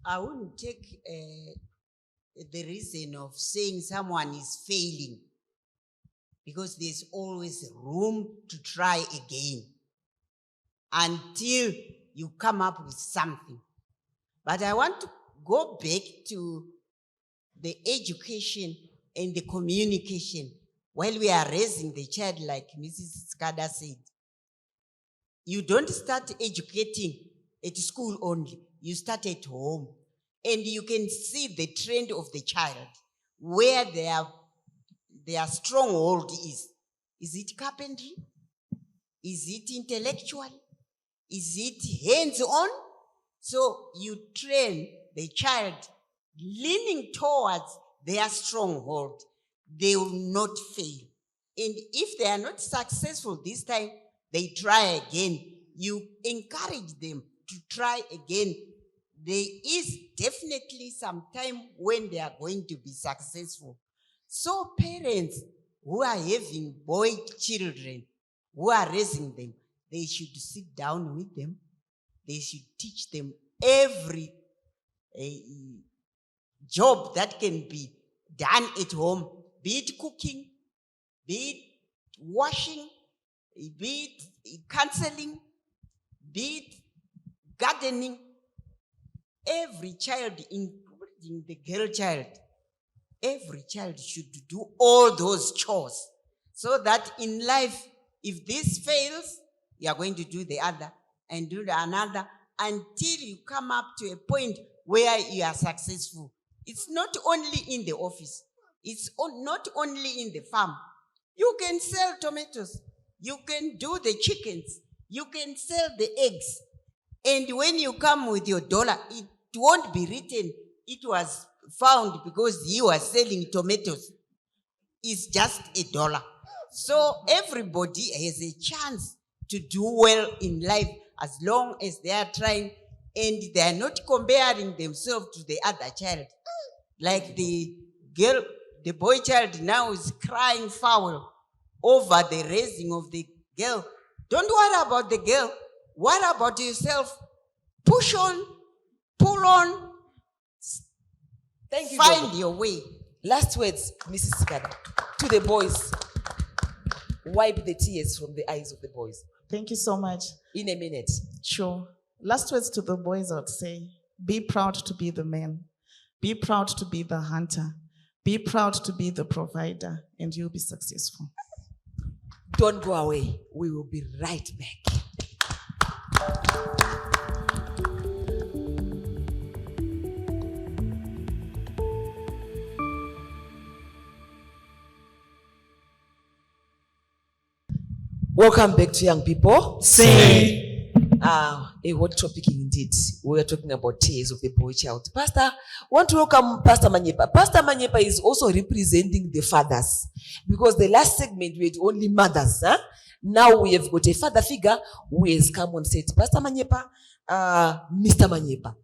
I wouldn't take the reason of saying someone is failing, because there's always room to try again until you come up with something. But I want to go back to the education and the communication while we are raising the child, like Mrs. Skada said. You don't start educating at school only. You start at home. And you can see the trend of the child, where their stronghold is. Is it carpentry? Is it intellectual? Is it hands-on? So you train the child leaning towards their stronghold. They will not fail. And if they are not successful this time, they try again. You encourage them to try again. There is definitely some time when they are going to be successful. So parents who are having boy children, who are raising them, they should sit down with them. They should teach them every job that can be done at home, be it cooking, be it washing, be it counseling, be it gardening. Every child, including the girl child, every child should do all those chores, so that in life, if this fails, you are going to do the other and do the another until you come up to a point where you are successful. It's not only in the office. It's not only in the farm. You can sell tomatoes. You can do the chickens. You can sell the eggs. And when you come with your dollar, it won't be written it was found because you are selling tomatoes. It's just $1. So everybody has a chance to do well in life as long as they are trying and they are not comparing themselves to the other child. Like the girl, the boy child now is crying foul over the raising of the girl. Don't worry about the girl. Worry about yourself. Push on, pull on. Thank you. Find your way. Last words, Mrs. Skada, to the boys. Wipe the tears from the eyes of the boys. Thank you so much. In a minute. Sure. Last words to the boys, I would say, be proud to be the man. Be proud to be the hunter. Be proud to be the provider, and you'll be successful. Don't go away. We will be right back. Welcome back to Young People. Say. A hot topic indeed. We are talking about tears of the boy child. Pastor, want to welcome Pastor Manyepa. Pastor Manyepa is also representing the fathers, because the last segment we had only mothers. Now we have got a father figure who has come and said, Pastor Manyepa, Mr. Manyepa.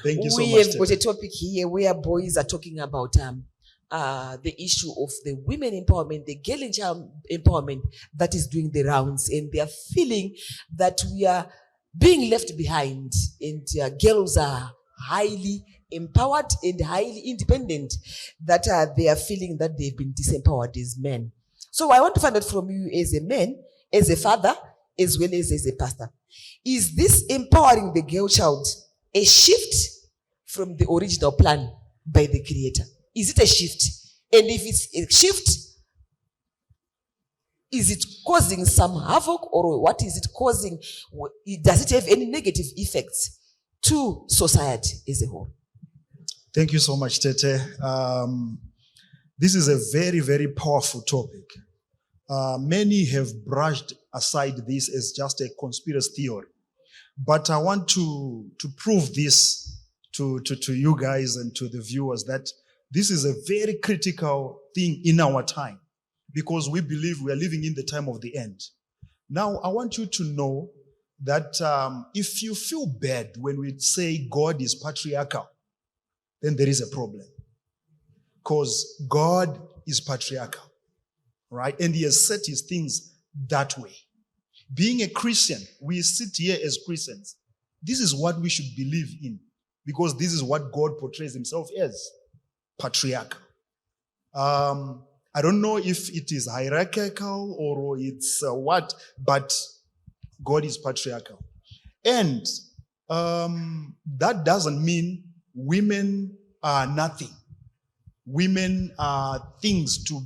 Thank you so much. We have got a topic here where boys are talking about the issue of the women empowerment, the girl and child empowerment that is doing the rounds, and they are feeling that we are being left behind, and girls are highly empowered and highly independent, that they are feeling that they've been disempowered as men. So I want to find out from you, as a man, as a father, as well as a pastor, is this empowering the girl child a shift from the original plan by the Creator? Is it a shift? And if it's a shift, is it causing some havoc, or what is it causing? Does it have any negative effects to society as a whole? Thank you so much, Tete. This is a very, very powerful topic. Many have brushed aside this as just a conspiracy theory. But I want to prove this to you guys and to the viewers that this is a very critical thing in our time, because we believe we are living in the time of the end. Now, I want you to know that if you feel bad when we say God is patriarchal, then there is a problem. because God is patriarchal, right? And he has set his things that way. Being a Christian, we sit here as Christians. This is what we should believe in, because this is what God portrays himself as, patriarchal. I don't know if it is hierarchical or it's what, but God is patriarchal. And that doesn't mean women are nothing. Women are things to,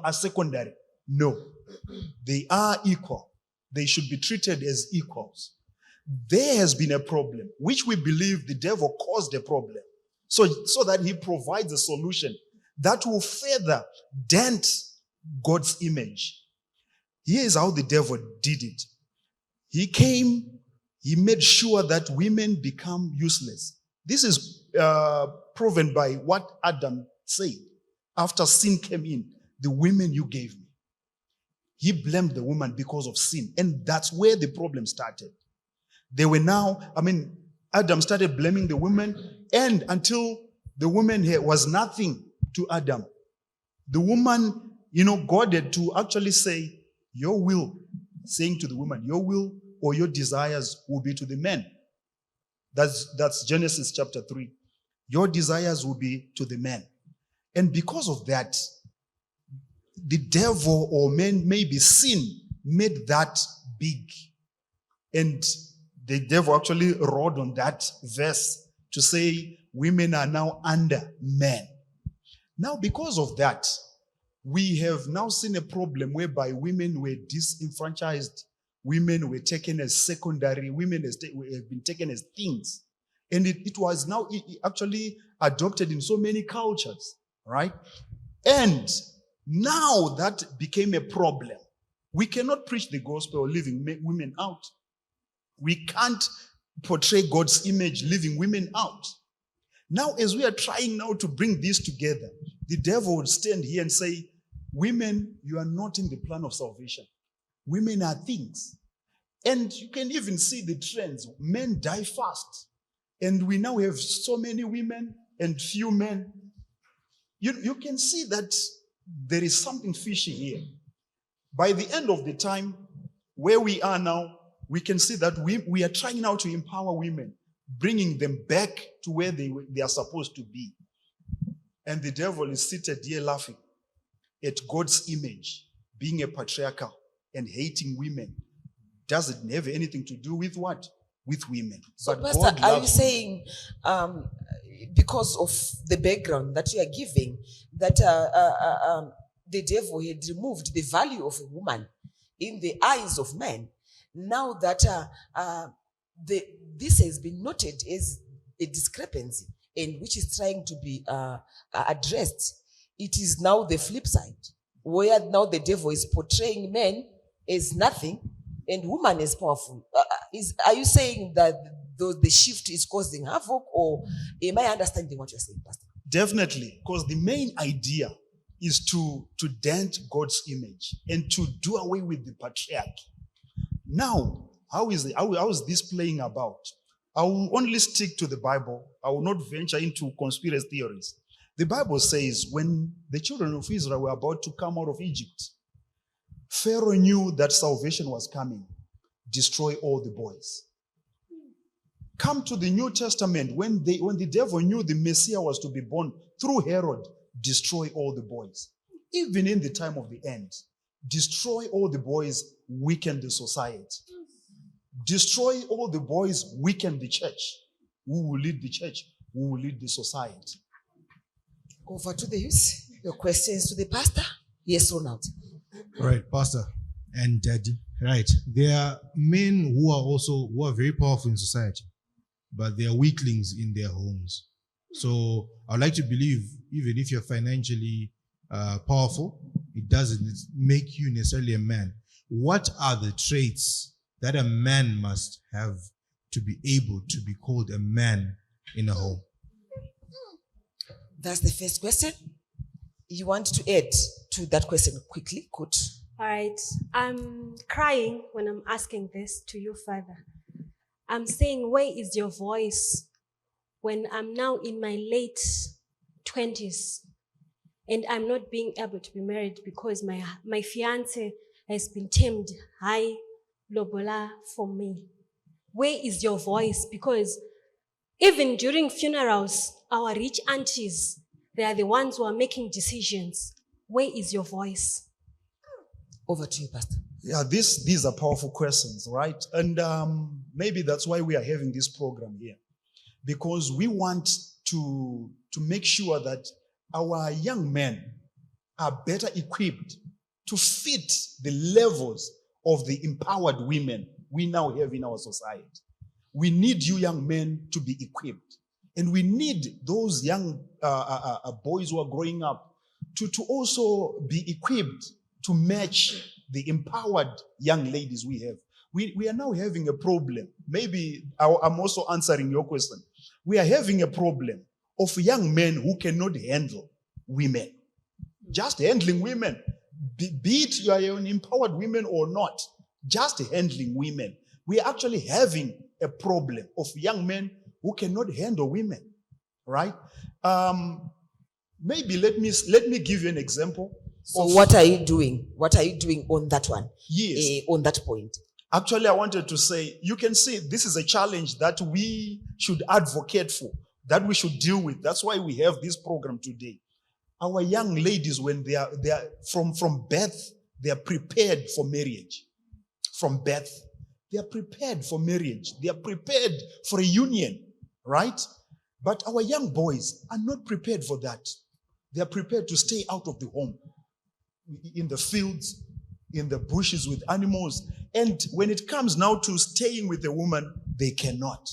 are secondary. No, they are equal. They should be treated as equals. There has been a problem, which we believe the devil caused a problem, so that he provides a solution that will further dent God's image. Here's how the devil did it. He came, he made sure that women become useless. This is proven by what Adam said after sin came in. The women you gave me. He blamed the woman because of sin. And that's where the problem started. They were Adam started blaming the woman, and until the woman here was nothing to Adam. The woman, God had to actually say, your will, saying to the woman, your will or your desires will be to the man. That's Genesis chapter 3. Your desires will be to the man. And because of that, the devil or maybe sin made that big. And the devil actually wrote on that verse to say women are now under men. Now, because of that, we have now seen a problem whereby women were disenfranchised, women were taken as secondary, women have been taken as things. And it was now actually adopted in so many cultures, right? And now that became a problem. We cannot preach the gospel leaving women out. We can't portray God's image leaving women out. Now, as we are trying now to bring this together, the devil would stand here and say, women, you are not in the plan of salvation. Women are things. And you can even see the trends. Men die fast. And we now have so many women and few men. You can see that there is something fishy here. By the end of the time, where we are now, we can see that we are trying now to empower women, bringing them back to where they are supposed to be. And the devil is seated here laughing at God's image, being a patriarchal and hating women. Doesn't have anything to do with what? With women. So, but Pastor, God are you loves saying because of the background that you are giving, that the devil had removed the value of a woman in the eyes of men? Now that this has been noted as a discrepancy, and which is trying to be addressed, it is now the flip side, where now the devil is portraying men as nothing and woman as powerful. Are you saying that the shift is causing havoc, or am I understanding what you're saying, Pastor? Definitely, because the main idea is to dent God's image and to do away with the patriarchy. Now, how is this playing about? I will only stick to the Bible. I will not venture into conspiracy theories. The Bible says when the children of Israel were about to come out of Egypt, Pharaoh knew that salvation was coming. Destroy all the boys. Come to the New Testament, when the devil knew the Messiah was to be born through Herod, destroy all the boys. Even in the time of the end, destroy all the boys, weaken the society. Destroy all the boys, weaken the church. Who will lead the church? Who will lead the society? Over to the youth. Your questions to the pastor? Yes or not? Right, Pastor and Daddy. Right. There are men who are very powerful in society, but they are weaklings in their homes. So I'd like to believe, even if you're financially powerful, it doesn't make you necessarily a man. What are the traits that a man must have to be able to be called a man in a home? That's the first question. You want to add to that question quickly? Good. All right. I'm crying when I'm asking this to you, Father. I'm saying, where is your voice when I'm now in my late 20s and I'm not being able to be married because my fiance has been termed high lobola for me. Where is your voice? Because even during funerals, our rich aunties, they are the ones who are making decisions. Where is your voice? Over to you, Pastor. Yeah, these are powerful questions, right? And maybe that's why we are having this program here, because we want to make sure that our young men are better equipped to fit the levels of the empowered women we now have in our society. We need you young men to be equipped. And we need those young boys who are growing up to also be equipped to match the empowered young ladies we have. We are now having a problem. Maybe I'm also answering your question. We are having a problem of young men who cannot handle women. Just handling women. Be it you are an empowered women or not, just handling women. We are actually having a problem of young men who cannot handle women, right? Maybe let me give you an example. So what are you doing? What are you doing on that one? Yes. On that point. Actually, I wanted to say, you can see this is a challenge that we should advocate for, that we should deal with. That's why we have this program today. Our young ladies, when they are from birth, they are prepared for marriage. From birth, they are prepared for marriage. They are prepared for a union, right? But our young boys are not prepared for that. They are prepared to stay out of the home, in the fields, in the bushes with animals. And when it comes now to staying with a woman, they cannot.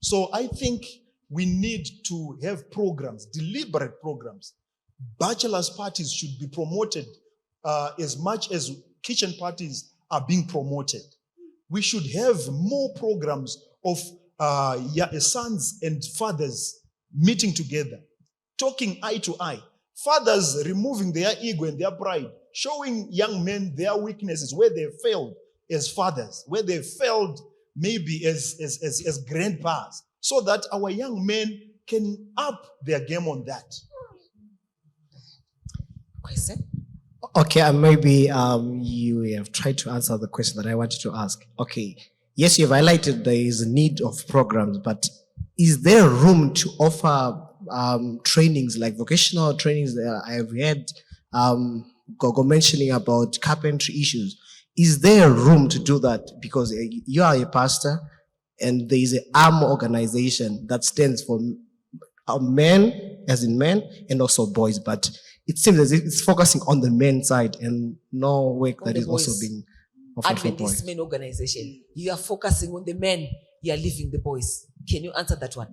So I think we need to have programs, deliberate programs. Bachelor's parties should be promoted as much as kitchen parties are being promoted. We should have more programs of sons and fathers meeting together, talking eye to eye. Fathers removing their ego and their pride, showing young men their weaknesses, where they failed as fathers, where they failed maybe as grandpas, so that our young men can up their game on that. Question? Okay, and maybe you have tried to answer the question that I wanted to ask. Okay, yes, you've highlighted there is a need of programs, but is there room to offer trainings, like vocational trainings? I have heard Gogo mentioning about carpentry issues. Is there room to do that? Because you are a pastor, and there is an arm organization that stands for men, as in men, and also boys, but it seems as if it's focusing on the men's side and no work that is also being offered for boys. Adventist Men Organization, you are focusing on the men, you are leaving the boys. Can you answer that one?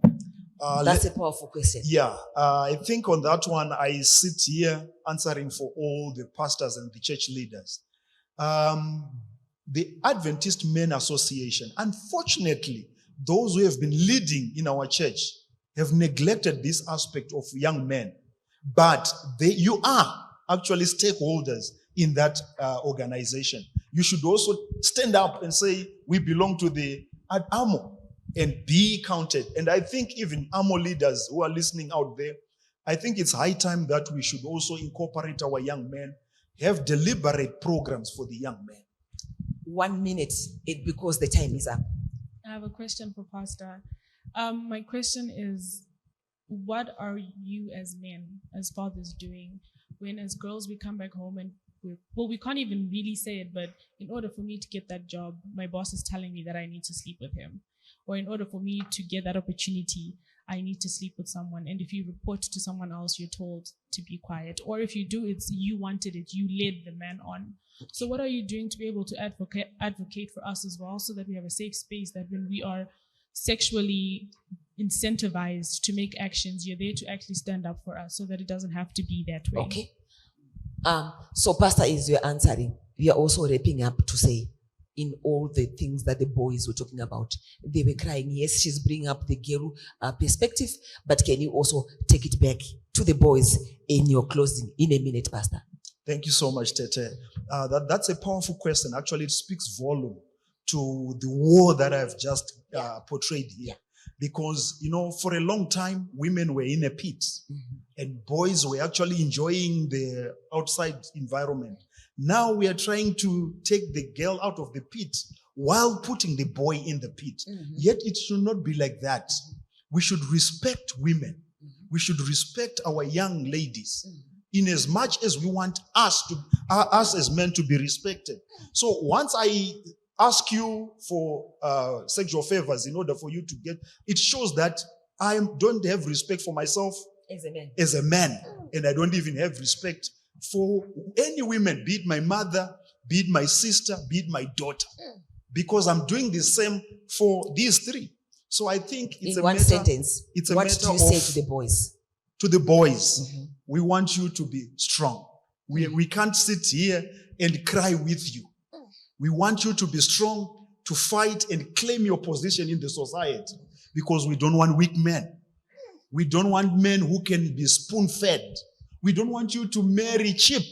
That's a powerful question. Yeah, I think on that one, I sit here answering for all the pastors and the church leaders. The Adventist Men Association, unfortunately, those who have been leading in our church have neglected this aspect of young men. But you are actually stakeholders in that organization. You should also stand up and say, we belong to the AMO, and be counted. And I think even AMO leaders who are listening out there, I think it's high time that we should also incorporate our young men, have deliberate programs for the young men. 1 minute, because the time is up. I have a question for Pastor. My question is, what are you as men, as fathers, doing when as girls we come back home and we can't even really say it, but in order for me to get that job, my boss is telling me that I need to sleep with him. Or in order for me to get that opportunity, I need to sleep with someone. And if you report to someone else, you're told to be quiet. Or if you do, it's you wanted it, you led the man on. So what are you doing to be able to advocate for us as well, so that we have a safe space, that when we are sexually incentivized to make actions, you're there to actually stand up for us, so that it doesn't have to be that way. Okay. So Pastor, is you're answering, we are also wrapping up to say, in all the things that the boys were talking about, they were crying. Yes, she's bringing up the girl perspective, but can you also take it back to the boys in your closing in a minute, Pastor? Thank you so much, Tete. That's a powerful question. Actually, it speaks volume to the war that I've just portrayed here. Because, for a long time, women were in a pit. and boys were actually enjoying the outside environment. Now we are trying to take the girl out of the pit while putting the boy in the pit. Yet it should not be like that. We should respect women. We should respect our young ladies in as much as we want us as men to be respected. So once I ask you for sexual favors in order for you to get, it shows that I don't have respect for myself as a man, and I don't even have respect for any women, be it my mother, be it my sister, be it my daughter, because I'm doing the same for these three. So I think it's in one sentence, it's a what matter do you say to the boys? To the boys, we want you to be strong. We can't sit here and cry with you. We want you to be strong, to fight and claim your position in the society, because we don't want weak men. We don't want men who can be spoon-fed. We don't want you to marry cheap.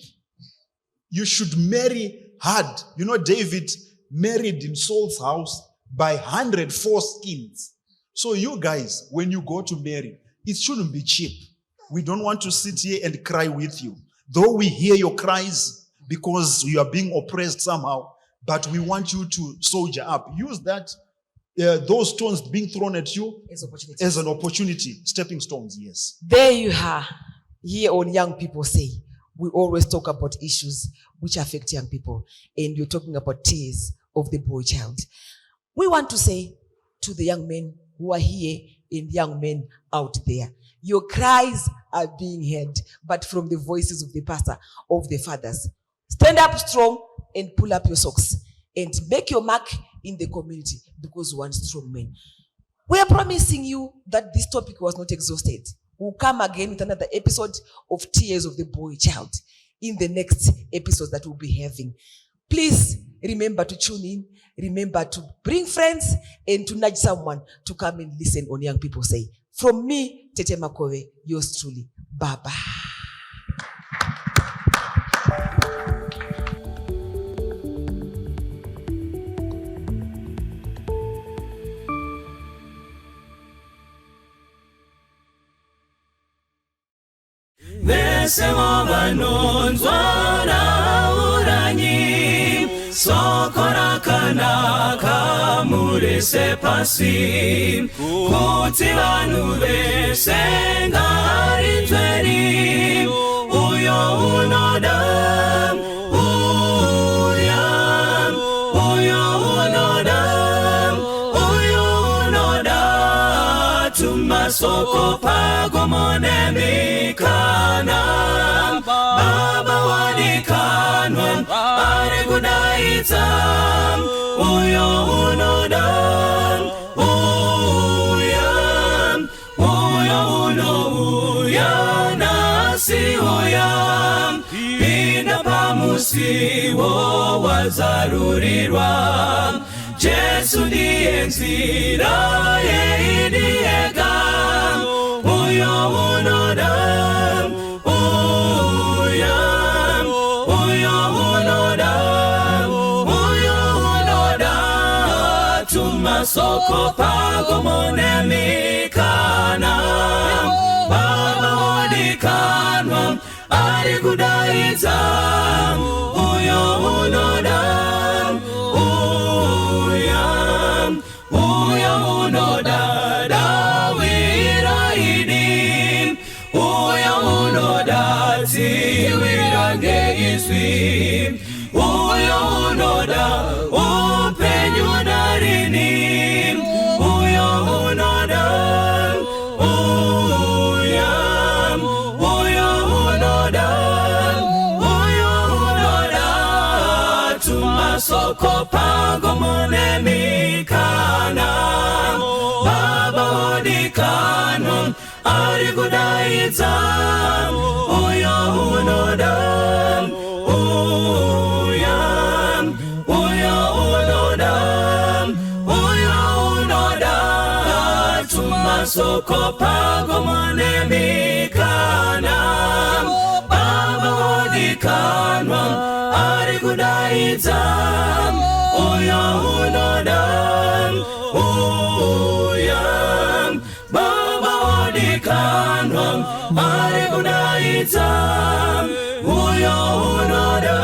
You should marry hard. You know, David married in Saul's house by 104 skins. So you guys, when you go to marry, it shouldn't be cheap. We don't want to sit here and cry with you. Though we hear your cries because you are being oppressed somehow, but we want you to soldier up. Use that, those stones being thrown at you as an opportunity, stepping stones, yes. There you are. Here on Young People Say, we always talk about issues which affect young people, and you're talking about tears of the boy child. We want to say to the young men who are here and young men out there, your cries are being heard, but from the voices of the pastor, of the fathers. Stand up strong and pull up your socks and make your mark in the community, because we want strong men. We are promising you that this topic was not exhausted. We'll come again with another episode of Tears of the Boy Child in the next episodes that we'll be having. Please remember to tune in, remember to bring friends, and to nudge someone to come and listen on Young People Say. From me, Tete Makowe, yours truly. Bye-bye. Besemo banonzwana uranyi sokora kana kamurese pasi kuti vanhu vese ngarinzveri uyo unoda tumasoko pagomonemikana baba wanikanwa ari kudaidza uyo unoda uyo unouya nasi uya pinda pamusiwo wazarurirwa Jesu ndiye nzira yeidiyega uyo unoda tumasoko pagomonemikana baba wadikanwa ari kudaidza uyo unoda uyo unoda upenyu darini uyo unoda tumasoko pagomonemikana baba wadikanwa ari kudaidza uyo unoda tumasoko pagomonemikana baba wadikanwa ari kudaidza uyo unoda baba wadikanwa wadikanwa ari kudaidza uyo unoda